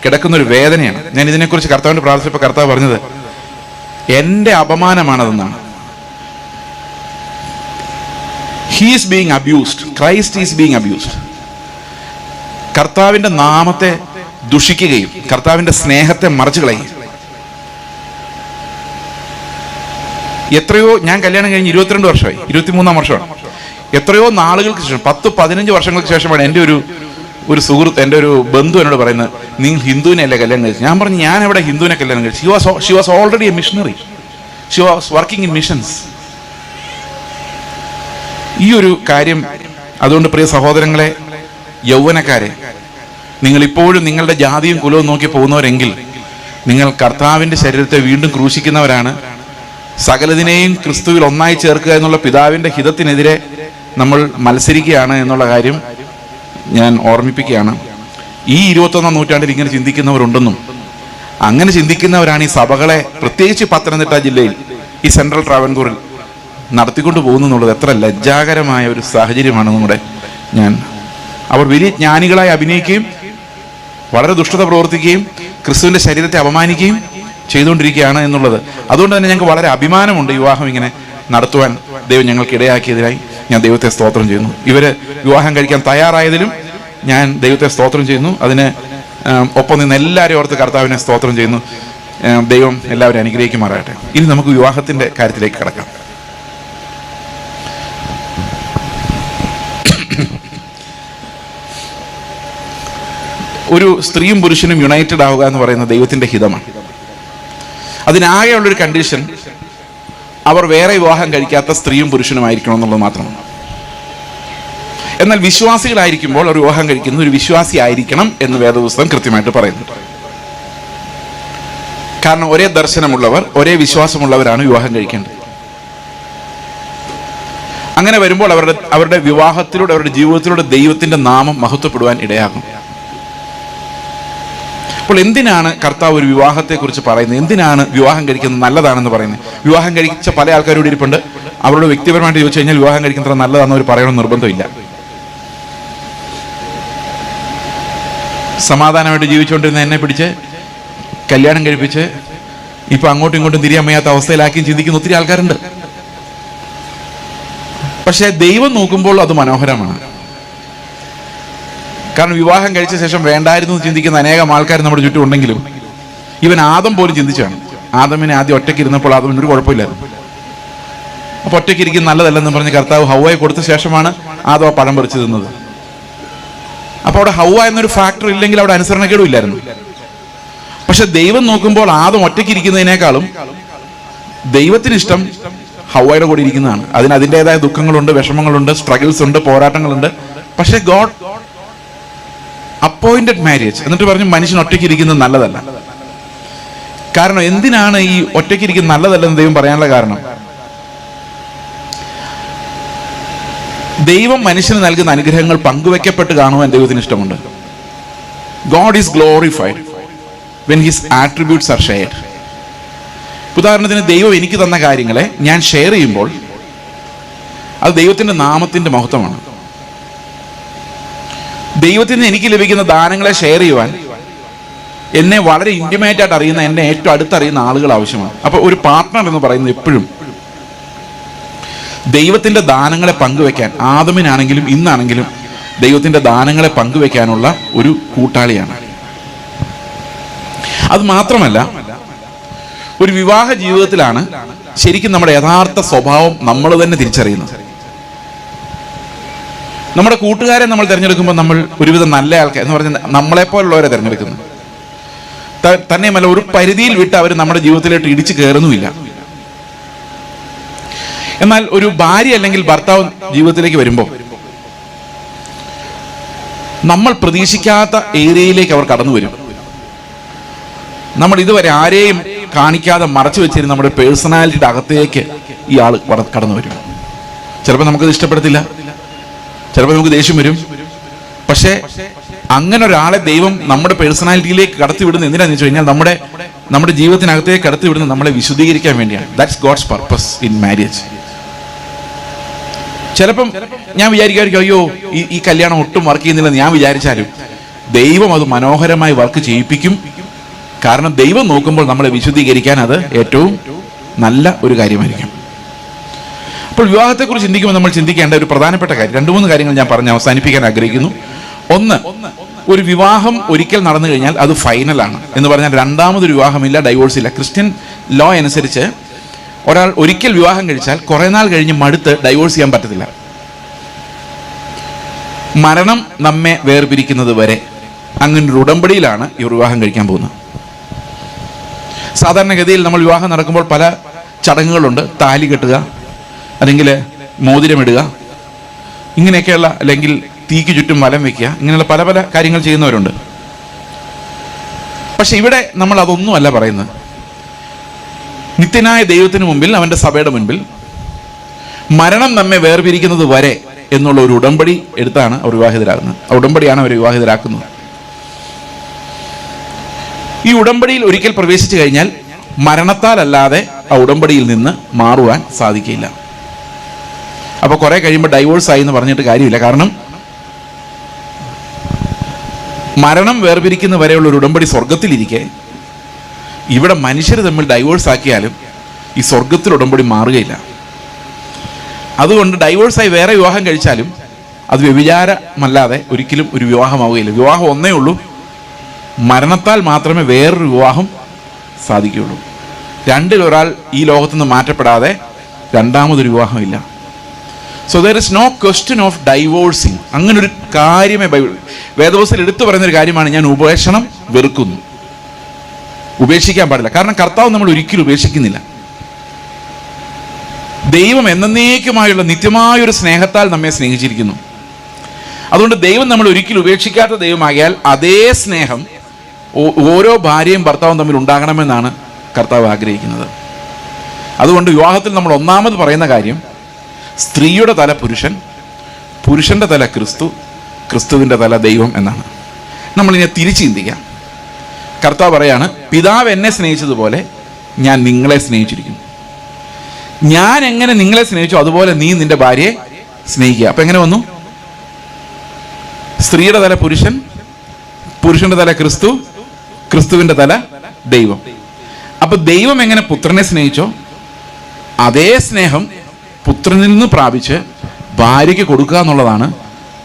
കിടക്കുന്നൊരു വേദനയാണ്. ഞാൻ ഇതിനെക്കുറിച്ച് കർത്താവിൻ്റെ പ്രാർത്ഥിച്ചപ്പോൾ കർത്താവ് പറഞ്ഞത് എൻ്റെ അപമാനമാണതെന്നാണ്. He is being abused, Christ is being abused. കർത്താവിൻ്റെ നാമത്തെ ദുഷിക്കുകയും കർത്താവിൻ്റെ സ്നേഹത്തെ മറച്ചു കളയും. എത്രയോ, ഞാൻ കല്യാണം കഴിഞ്ഞ് 22 വർഷമായി, 23-ാം വർഷമാണ്. എത്രയോ നാളുകൾക്ക് ശേഷം, 10-15 വർഷങ്ങൾക്ക് ശേഷമാണ് എൻ്റെ ഒരു സുഹൃത്ത്, എൻ്റെ ഒരു ബന്ധു എന്നോട് പറയുന്നത്, നിങ്ങൾ ഹിന്ദുവിനെ അല്ലേ കല്യാണം കഴിച്ചു? ഞാൻ പറഞ്ഞു, ഞാൻ എവിടെ ഹിന്ദുവിനെ കല്യാണം കഴിച്ചു? She was already a missionary, she was working in missions. ഈ ഒരു കാര്യം, അതുകൊണ്ട് പ്രിയ സഹോദരങ്ങളെ, യൗവനക്കാരെ, നിങ്ങളിപ്പോഴും നിങ്ങളുടെ ജാതിയും കുലവും നോക്കി പോകുന്നവരെങ്കിൽ നിങ്ങൾ കർത്താവിൻ്റെ ശരീരത്തെ വീണ്ടും ക്രൂശിക്കുന്നവരാണ്. സകലതിനെയും ക്രിസ്തുവിൽ ഒന്നായി ചേർക്കുക എന്നുള്ള പിതാവിൻ്റെ ഹിതത്തിനെതിരെ നമ്മൾ മത്സരിക്കുകയാണ് എന്നുള്ള കാര്യം ഞാൻ ഓർമ്മിപ്പിക്കുകയാണ്. ഈ 21-ാം നൂറ്റാണ്ടിൽ ഇങ്ങനെ ചിന്തിക്കുന്നവരുണ്ടെന്നും അങ്ങനെ ചിന്തിക്കുന്നവരാണ് ഈ സഭകളെ, പ്രത്യേകിച്ച് പത്തനംതിട്ട ജില്ലയിൽ ഈ സെൻട്രൽ ട്രാവൻകൂറിൽ നടത്തിക്കൊണ്ട് പോകുന്നു എന്നുള്ളത് എത്ര ലജ്ജാകരമായ ഒരു സാഹചര്യമാണ് നമ്മുടെ. അവർ വലിയ ജ്ഞാനികളായി അഭിനയിക്കുകയും വളരെ ദുഷ്ടത പ്രവർത്തിക്കുകയും ക്രിസ്തുവിൻ്റെ ശരീരത്തെ അപമാനിക്കുകയും ചെയ്തുകൊണ്ടിരിക്കുകയാണ് എന്നുള്ളത്. അതുകൊണ്ട് തന്നെ ഞങ്ങൾക്ക് വളരെ അഭിമാനമുണ്ട് വിവാഹം ഇങ്ങനെ നടത്തുവാൻ ദൈവം ഞങ്ങൾക്ക് ഇടയാക്കിയതിനായി ഞാൻ ദൈവത്തെ സ്തോത്രം ചെയ്യുന്നു. ഇവർ വിവാഹം കഴിക്കാൻ തയ്യാറായതിലും ഞാൻ ദൈവത്തെ സ്തോത്രം ചെയ്യുന്നു. അതിന് ഒപ്പം നിന്ന് എല്ലാവരും ഓർത്ത് കർത്താവിനെ സ്തോത്രം ചെയ്യുന്നു. ദൈവം എല്ലാവരും അനുഗ്രഹിക്കുമാറാകട്ടെ. ഇനി നമുക്ക് വിവാഹത്തിൻ്റെ കാര്യത്തിലേക്ക് കിടക്കാം. ഒരു സ്ത്രീയും പുരുഷനും യുണൈറ്റഡ് ആവുക എന്ന് പറയുന്നത് ദൈവത്തിൻ്റെ ഹിതമാണ്. അതിനാകെയുള്ളൊരു കണ്ടീഷൻ അവർ വേറെ വിവാഹം കഴിക്കാത്ത സ്ത്രീയും പുരുഷനുമായിരിക്കണം എന്നുള്ളത് മാത്രമാണ്. എന്നാൽ വിശ്വാസികളായിരിക്കുമ്പോൾ ഒരു വിവാഹം കഴിക്കുന്നത് ഒരു വിശ്വാസി ആയിരിക്കണം എന്ന് വേദപുസ്തകം കൃത്യമായിട്ട് പറയുന്നു. കാരണം ഒരേ ദർശനമുള്ളവർ, ഒരേ വിശ്വാസമുള്ളവരാണ് വിവാഹം കഴിക്കേണ്ടത്. അങ്ങനെ വരുമ്പോൾ അവരുടെ വിവാഹത്തിലൂടെ, അവരുടെ ജീവിതത്തിലൂടെ ദൈവത്തിന്റെ നാമം മഹത്വപ്പെടുവാൻ ഇടയാകും. അപ്പോൾ എന്തിനാണ് കർത്താവ് ഒരു വിവാഹത്തെക്കുറിച്ച് പറയുന്നത്? എന്തിനാണ് വിവാഹം കഴിക്കുന്നത് നല്ലതാണെന്ന് പറയുന്നത്? വിവാഹം കഴിച്ച പല ആൾക്കാരോട് ഇരിപ്പുണ്ട്. അവരോട് വ്യക്തിപരമായിട്ട് ചോദിച്ചു കഴിഞ്ഞാൽ വിവാഹം കഴിക്കുന്നത് നല്ലതാണെന്ന് അവർ പറയണമെന്ന് നിർബന്ധമില്ല. സമാധാനമായിട്ട് ജീവിച്ചുകൊണ്ടിരുന്ന എന്നെ പിടിച്ച് കല്യാണം കഴിപ്പിച്ച് ഇപ്പൊ അങ്ങോട്ടും ഇങ്ങോട്ടും തിരിയാൻ വയ്യാത്ത അവസ്ഥയിലാക്കി ചിന്തിക്കുന്ന ഒത്തിരി ആൾക്കാരുണ്ട്. പക്ഷെ ദൈവം നോക്കുമ്പോൾ അത് മനോഹരമാണ്. കാരണം വിവാഹം കഴിച്ച ശേഷം വേണ്ടായിരുന്നു ചിന്തിക്കുന്ന അനേകം ആൾക്കാർ നമ്മുടെ ചുറ്റും ഉണ്ടെങ്കിലും ഇവൻ ആദം പോലും ചിന്തിച്ചാണ്. ആദമിനെ ആദ്യം ഒറ്റയ്ക്ക് ഇരുന്നപ്പോൾ ആദമിന് ഒരു കുഴപ്പമില്ലായിരുന്നു. അപ്പൊ ഒറ്റയ്ക്ക് ഇരിക്കുന്ന നല്ലതല്ലെന്ന് പറഞ്ഞ് കർത്താവ് ഹൗവയെ കൊടുത്ത ശേഷമാണ് ആദം ആ പഴം പറിച്ചു തിന്നത്. അപ്പൊ അവിടെ ഹൗവ എന്നൊരു ഫാക്ടർ ഇല്ലെങ്കിൽ അവിടെ അനുസരണക്കേടും ഇല്ലായിരുന്നു. പക്ഷെ ദൈവം നോക്കുമ്പോൾ ആദം ഒറ്റയ്ക്ക് ഇരിക്കുന്നതിനേക്കാളും ദൈവത്തിന് ഇഷ്ടം ഹൗവയുടെ കൂടെ ഇരിക്കുന്നതാണ്. അതിൻ്റെതായ ദുഃഖങ്ങളുണ്ട്, വിഷമങ്ങളുണ്ട്, സ്ട്രഗിൾസ് ഉണ്ട്, പോരാട്ടങ്ങളുണ്ട്. പക്ഷെ ഗോഡ് അപ്പോയിന്റഡ് മാരേജ് എന്നിട്ട് പറഞ്ഞു മനുഷ്യൻ ഒറ്റയ്ക്ക് ഇരിക്കുന്നത് നല്ലതല്ല. കാരണം എന്തിനാണ് ഈ ഒറ്റയ്ക്ക് ഇരിക്കുന്നത് നല്ലതല്ലെന്ന് ദൈവം പറയാനുള്ള കാരണം? ദൈവം മനുഷ്യന് നൽകുന്ന അനുഗ്രഹങ്ങൾ പങ്കുവെക്കപ്പെട്ട് കാണുവാൻ ദൈവത്തിന് ഇഷ്ടമുണ്ട്. God is glorified when his attributes are shared. ഉദാഹരണത്തിന് ദൈവം എനിക്ക് തന്ന കാര്യങ്ങളെ ഞാൻ ഷെയർ ചെയ്യുമ്പോൾ അത് ദൈവത്തിന്റെ നാമത്തിന്റെ മഹത്വമാണ്. ദൈവത്തിന് എനിക്ക് ലഭിക്കുന്ന ദാനങ്ങളെ ഷെയർ ചെയ്യുവാൻ എന്നെ വളരെ ഇന്റിമേറ്റ് ആയിട്ട് അറിയുന്ന, എന്നെ ഏറ്റവും അടുത്തറിയുന്ന ആളുകൾ ആവശ്യമാണ്. അപ്പൊ ഒരു പാർട്ട്ണർ എന്ന് പറയുന്നത് എപ്പോഴും ദൈവത്തിന്റെ ദാനങ്ങളെ പങ്കുവെക്കാൻ, ആദമിനാണെങ്കിലും ഇന്നാണെങ്കിലും ദൈവത്തിന്റെ ദാനങ്ങളെ പങ്കുവെക്കാനുള്ള ഒരു കൂട്ടാളിയാണ്. അത് മാത്രമല്ല, ഒരു വിവാഹ ജീവിതത്തിലാണ് ശരിക്കും നമ്മുടെ യഥാർത്ഥ സ്വഭാവം നമ്മൾ തന്നെ തിരിച്ചറിയുന്നത്. നമ്മുടെ കൂട്ടുകാരെ നമ്മൾ തിരഞ്ഞെടുക്കുമ്പോൾ നമ്മൾ ഒരുവിധം നല്ല ആൾക്കാർ എന്ന് പറഞ്ഞാൽ നമ്മളെപ്പോലുള്ളവരെ തിരഞ്ഞെടുക്കുന്നു. തന്നെയുമല്ല, ഒരു പരിധിയിൽ വിട്ട് അവർ നമ്മുടെ ജീവിതത്തിലേക്ക് ഇടിച്ചു കയറുന്നുമില്ല. എന്നാൽ ഒരു ഭാര്യ അല്ലെങ്കിൽ ഭർത്താവ് ജീവിതത്തിലേക്ക് വരുമ്പോൾ നമ്മൾ പ്രതീക്ഷിക്കാത്ത ഏരിയയിലേക്ക് അവർ കടന്നു വരും. നമ്മൾ ഇതുവരെ ആരെയും കാണിക്കാതെ മറച്ചു വെച്ചിരുന്ന നമ്മുടെ പേഴ്സണാലിറ്റിയുടെ അകത്തേക്ക് ഈ ആൾ കടന്നു വരും. ചിലപ്പോൾ നമുക്കത് ഇഷ്ടപ്പെടത്തില്ല, ചിലപ്പോൾ നമുക്ക് ദേഷ്യം വരും. പക്ഷേ അങ്ങനെ ഒരാളെ ദൈവം നമ്മുടെ പേഴ്സണാലിറ്റിയിലേക്ക് കടത്തി വിടുന്നത് എന്തിനാന്ന് വെച്ച് കഴിഞ്ഞാൽ നമ്മുടെ ജീവിതത്തിനകത്തേക്ക് കടത്തി വിടുന്നത് നമ്മളെ വിശുദ്ധീകരിക്കാൻ വേണ്ടിയാണ്. That's God's purpose in marriage. ചിലപ്പം ഞാൻ വിചാരിക്കുമായിരിക്കും, അയ്യോ ഈ കല്യാണം ഒട്ടും വർക്ക് ചെയ്യുന്നില്ലെന്ന് ഞാൻ വിചാരിച്ചാലും ദൈവം അത് മനോഹരമായി വർക്ക് ചെയ്യിപ്പിക്കും. കാരണം ദൈവം നോക്കുമ്പോൾ നമ്മളെ വിശുദ്ധീകരിക്കാൻ അത് ഏറ്റവും നല്ല ഒരു കാര്യമായിരിക്കും. അപ്പോൾ വിവാഹത്തെക്കുറിച്ച് ചിന്തിക്കുമ്പോൾ നമ്മൾ ചിന്തിക്കേണ്ട ഒരു പ്രധാനപ്പെട്ട കാര്യം, 2-3 കാര്യങ്ങൾ ഞാൻ പറഞ്ഞ് അവസാനിപ്പിക്കാൻ ആഗ്രഹിക്കുന്നു. ഒന്ന്, ഒരു വിവാഹം ഒരിക്കൽ നടന്നു കഴിഞ്ഞാൽ അത് ഫൈനലാണ് എന്ന് പറഞ്ഞാൽ രണ്ടാമതൊരു വിവാഹമില്ല, ഡൈവോഴ്സ് ഇല്ല. ക്രിസ്ത്യൻ ലോ അനുസരിച്ച് ഒരാൾ ഒരിക്കൽ വിവാഹം കഴിച്ചാൽ കുറെ നാൾ കഴിഞ്ഞ് മടുത്ത് ഡൈവോഴ്സ് ചെയ്യാൻ പറ്റത്തില്ല. മരണം നമ്മെ വേർപിരിക്കുന്നത് വരെ അങ്ങനൊരു ഉടമ്പടിയിലാണ് ഈ വിവാഹം കഴിക്കാൻ പോകുന്നത്. സാധാരണഗതിയിൽ നമ്മൾ വിവാഹം നടക്കുമ്പോൾ പല ചടങ്ങുകളുണ്ട്. താലി കെട്ടുക, അല്ലെങ്കിൽ മോതിരമിടുക, ഇങ്ങനെയൊക്കെയുള്ള, അല്ലെങ്കിൽ തീക്ക് ചുറ്റും വലം വെക്കുക, ഇങ്ങനെയുള്ള പല പല കാര്യങ്ങൾ ചെയ്യുന്നവരുണ്ട്. പക്ഷെ ഇവിടെ നമ്മൾ അതൊന്നുമല്ല പറയുന്നത്. നിത്യനായ ദൈവത്തിന് മുമ്പിൽ, അവന്റെ സഭയുടെ മുൻപിൽ മരണം നമ്മെ വേർപിരിക്കുന്നത് വരെ എന്നുള്ള ഒരു ഉടമ്പടി എടുത്താണ് അവർ വിവാഹിതരാകുന്നത്. ആ ഉടമ്പടിയാണ് അവർ വിവാഹിതരാക്കുന്നത്. ഈ ഉടമ്പടിയിൽ ഒരിക്കൽ പ്രവേശിച്ചു കഴിഞ്ഞാൽ മരണത്താൽ അല്ലാതെ ആ ഉടമ്പടിയിൽ നിന്ന് മാറുവാൻ സാധിക്കില്ല. അപ്പൊ കുറെ കഴിയുമ്പോൾ ഡൈവോഴ്സ് ആയി എന്ന് പറഞ്ഞിട്ട് കാര്യമില്ല. കാരണം മരണം വേർപിരിക്കുന്ന വരെയുള്ള ഒരു ഉടമ്പടി സ്വർഗത്തിലിരിക്കെ ഇവിടെ മനുഷ്യർ തമ്മിൽ ഡൈവോഴ്സ് ആക്കിയാലും ഈ സ്വർഗത്തിൽ ഉടമ്പടി മാറുകയില്ല. അതുകൊണ്ട് ഡൈവോഴ്സായി വേറെ വിവാഹം കഴിച്ചാലും അത് വ്യഭിചാരമല്ലാതെ ഒരിക്കലും ഒരു വിവാഹമാവുകയില്ല. വിവാഹം ഒന്നേ ഉള്ളൂ, മരണത്താൽ മാത്രമേ വേറൊരു വിവാഹം സാധിക്കുകയുള്ളൂ. രണ്ടിലൊരാൾ ഈ ലോകത്തു നിന്ന് മാറ്റപ്പെടാതെ രണ്ടാമതൊരു വിവാഹമില്ല. So there is no question of divorcing. അങ്ങനൊരു കാര്യമേ വേദപുസ്തകത്തിൽ എടുത്തു പറയുന്നൊരു കാര്യമാണ് ഞാൻ ഉപേക്ഷണം വെറുക്കുന്നു. ഉപേക്ഷിക്കാൻ പാടില്ല. കാരണം കർത്താവ് നമ്മൾ ഒരിക്കലും ഉപേക്ഷിക്കുന്നില്ല. ദൈവം എന്നേക്കുമായുള്ള നിത്യമായൊരു സ്നേഹത്താൽ നമ്മെ സ്നേഹിച്ചിരിക്കുന്നു. അതുകൊണ്ട് ദൈവം നമ്മൾ ഒരിക്കലും ഉപേക്ഷിക്കാത്ത ദൈവമാകിയാൽ അതേ സ്നേഹം ഓരോ ഭാര്യയും ഭർത്താവും തമ്മിൽ ഉണ്ടാകണമെന്നാണ് കർത്താവ് ആഗ്രഹിക്കുന്നത്. അതുകൊണ്ട് വിവാഹത്തിൽ നമ്മൾ ഒന്നാമത് പറയുന്ന കാര്യം, സ്ത്രീയുടെ തല പുരുഷൻ, പുരുഷന്റെ തല ക്രിസ്തു, ക്രിസ്തുവിൻ്റെ തല ദൈവം എന്നാണ്. നമ്മളിനെ തിരിച്ച് ചിന്തിക്കാം. കർത്താവ് പറയാണ്, പിതാവ് എന്നെ സ്നേഹിച്ചതുപോലെ ഞാൻ നിങ്ങളെ സ്നേഹിച്ചിരിക്കുന്നു. ഞാൻ എങ്ങനെ നിങ്ങളെ സ്നേഹിച്ചു അതുപോലെ നീ നിന്റെ ഭാര്യയെ സ്നേഹിക്കുക. അപ്പൊ എങ്ങനെ വന്നു? സ്ത്രീയുടെ തല പുരുഷൻ, പുരുഷന്റെ തല ക്രിസ്തു, ക്രിസ്തുവിന്റെ തല ദൈവം. അപ്പൊ ദൈവം എങ്ങനെ പുത്രനെ സ്നേഹിച്ചോ അതേ സ്നേഹം പുത്രനിൽ നിന്ന് പ്രാപിച്ച് ഭാര്യയ്ക്ക് കൊടുക്കുക എന്നുള്ളതാണ്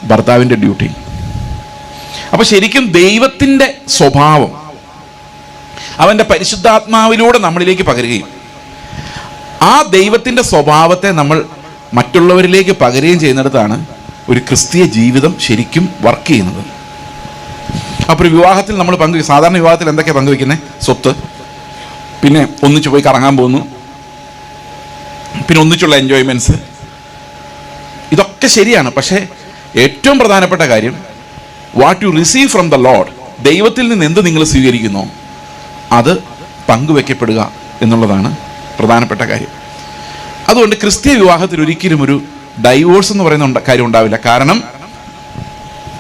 ഭർത്താവിൻ്റെ ഡ്യൂട്ടി. അപ്പൊ ശരിക്കും ദൈവത്തിൻ്റെ സ്വഭാവം അവൻ്റെ പരിശുദ്ധാത്മാവിലൂടെ നമ്മളിലേക്ക് പകരുകയും ആ ദൈവത്തിൻ്റെ സ്വഭാവത്തെ നമ്മൾ മറ്റുള്ളവരിലേക്ക് പകരുകയും ചെയ്യുന്നിടത്താണ് ഒരു ക്രിസ്തീയ ജീവിതം ശരിക്കും വർക്ക് ചെയ്യുന്നത്. അപ്പോൾ ഒരു വിവാഹത്തിൽ നമ്മൾ സാധാരണ വിവാഹത്തിൽ എന്തൊക്കെയാണ് പങ്കുവെക്കുന്നത്? സ്വത്ത്, പിന്നെ ഒന്നിച്ചു പോയി കറങ്ങാൻ പോകുന്നു, പിന്നെ ഒന്നിച്ചുള്ള എൻജോയ്മെൻറ്റ്സ്, ഇതൊക്കെ ശരിയാണ്. പക്ഷേ ഏറ്റവും പ്രധാനപ്പെട്ട കാര്യം, what you receive from the Lord, ദൈവത്തിൽ നിന്ന് എന്ത് നിങ്ങൾ സ്വീകരിക്കുന്നോ അത് പങ്കുവെക്കപ്പെടുക എന്നുള്ളതാണ് പ്രധാനപ്പെട്ട കാര്യം. അതുകൊണ്ട് ക്രിസ്തീയ വിവാഹത്തിൽ ഒരിക്കലും ഒരു ഡൈവോഴ്സ് എന്ന് പറയുന്ന കാര്യം ഉണ്ടാവില്ല. കാരണം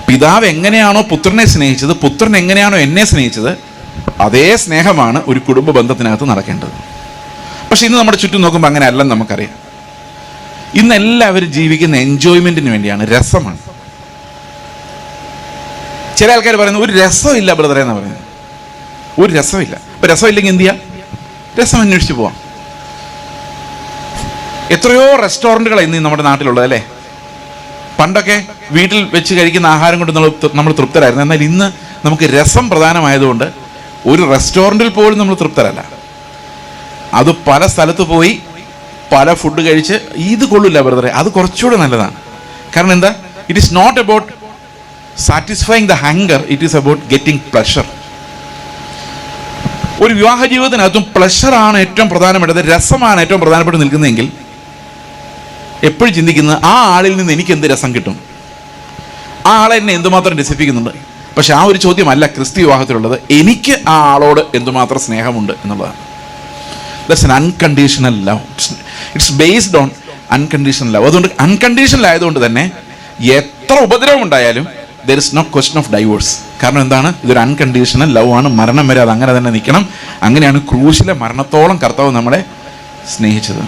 പിതാവ് എങ്ങനെയാണോ പുത്രനെ സ്നേഹിച്ചത്, പുത്രൻ എങ്ങനെയാണോ എന്നെ സ്നേഹിച്ചത്, അതേ സ്നേഹമാണ് ഒരു കുടുംബ ബന്ധത്തിനകത്ത് നടക്കേണ്ടത്. പക്ഷെ ഇന്ന് നമ്മുടെ ചുറ്റും നോക്കുമ്പോൾ അങ്ങനെ അല്ലെന്ന് നമുക്കറിയാം. ഇന്ന് എല്ലാവരും ജീവിക്കുന്ന എൻജോയ്മെന്റിന് വേണ്ടിയാണ്, രസമാണ്. ചില ആൾക്കാർ പറയുന്നത് ഒരു രസമില്ല ബ്രദറെ എന്ന് പറയുന്നത്. ഒരു രസമില്ല. അപ്പൊ രസമില്ലെങ്കിൽ എന്ത് ചെയ്യാം? രസം അന്വേഷിച്ച് പോവാം. എത്രയോ റെസ്റ്റോറൻറ്റുകൾ ഇന്ന് നമ്മുടെ നാട്ടിലുള്ളത് അല്ലേ? പണ്ടൊക്കെ വീട്ടിൽ വെച്ച് കഴിക്കുന്ന ആഹാരം കൊണ്ട് നമ്മൾ തൃപ്തരായിരുന്നു. എന്നാൽ ഇന്ന് നമുക്ക് രസം പ്രധാനമായതുകൊണ്ട് ഒരു റെസ്റ്റോറൻറ്റിൽ പോലും നമ്മൾ തൃപ്തരല്ല. അത് പല സ്ഥലത്ത് പോയി പല ഫുഡ് കഴിച്ച് ഇത് കൊള്ളില്ല ബ്രദറെ, അത് കുറച്ചുകൂടെ നല്ലതാണ്. കാരണം എന്താ? It is not about satisfying the hunger, it is about getting pleasure. ഒരു വിവാഹ ജീവിതത്തിനകത്തും പ്ലഷറാണ് ഏറ്റവും പ്രധാനപ്പെട്ടത്, രസമാണ് ഏറ്റവും പ്രധാനപ്പെട്ട് നിൽക്കുന്നതെങ്കിൽ എപ്പോഴും ചിന്തിക്കുന്നത് ആ ആളിൽ നിന്ന് എനിക്ക് എന്ത് രസം കിട്ടും, ആ ആളെ എന്നെ എന്തുമാത്രം രസിപ്പിക്കുന്നുണ്ട്. പക്ഷെ ആ ഒരു ചോദ്യമല്ല ക്രിസ്തു വിവാഹത്തിലുള്ളത്. എനിക്ക് ആ ആളോട് എന്തുമാത്രം സ്നേഹമുണ്ട് എന്നുള്ളതാണ്. That's an unconditional love. It's based on unconditional love. അതുകൊണ്ട് അൺകണ്ടീഷണൽ ആയതുകൊണ്ട് തന്നെ എത്ര ഉപദ്രവം ഉണ്ടായാലും there is no question of divorce. കാരണം എന്താണ്? ഇതൊരു അൺകണ്ടീഷണൽ ലവ് ആണ്. മരണം വരെ അത് അങ്ങനെ തന്നെ നിൽക്കണം. അങ്ങനെയാണ് ക്രൂശിലെ മരണത്തോളം കർത്താവ് നമ്മളെ സ്നേഹിച്ചത്.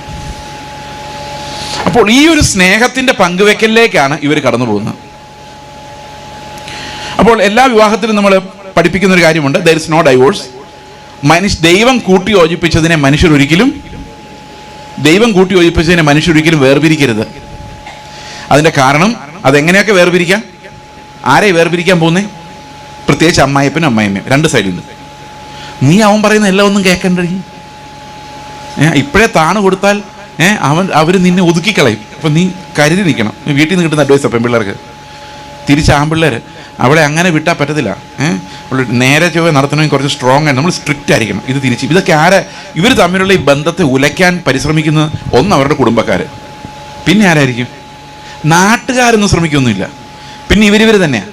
അപ്പോൾ ഈ ഒരു സ്നേഹത്തിന്റെ പങ്കുവെക്കലിലേക്കാണ് ഇവർ കടന്നു പോകുന്നത്. അപ്പോൾ എല്ലാ വിവാഹത്തിലും നമ്മൾ പഠിപ്പിക്കുന്ന ഒരു കാര്യമുണ്ട്, ദർ ഇസ് നോ ഡൈവോഴ്സ്. ദൈവം കൂട്ടി യോജിപ്പിച്ചതിനെ മനുഷ്യരൊരിക്കലും വേർപിരിക്കരുത്. അതിന്റെ കാരണം അതെങ്ങനെയൊക്കെ വേർപിരിക്കാം? ആരെ വേർപിരിക്കാൻ പോകുന്നേ? പ്രത്യേകിച്ച് അമ്മായിപ്പനും അമ്മായിമ്മയും രണ്ട് സൈഡിൽ നിന്ന്. നീ അവൻ പറയുന്ന എല്ലാം ഒന്നും കേൾക്കണ്ടേ? ഇപ്പോഴേ താണ് കൊടുത്താൽ അവർ നിന്നെ ഒതുക്കിക്കളയും. അപ്പം നീ കരുതി നിൽക്കണം. വീട്ടിൽ നിന്ന് കിട്ടുന്ന അഡ്വൈസ് പെൺപിള്ളേർക്ക്. തിരിച്ച് ആൺപിള്ളേർ അവളെ അങ്ങനെ വിട്ടാൽ പറ്റത്തില്ല. നേരെ ചൊവ്വേ നടത്തണമെങ്കിൽ കുറച്ച് സ്ട്രോങ് ആയിട്ട് നമ്മൾ സ്ട്രിക്റ്റ് ആയിരിക്കണം. ഇത് തിരിച്ച് ഇതൊക്കെ ഇവർ തമ്മിലുള്ള ഈ ബന്ധത്തെ ഉലയ്ക്കാൻ പരിശ്രമിക്കുന്നത് ഒന്ന് അവരുടെ കുടുംബക്കാർ, പിന്നെ ആരായിരിക്കും? നാട്ടുകാരൊന്നും ശ്രമിക്കൊന്നുമില്ല. പിന്നെ ഇവർ തന്നെയാണ്,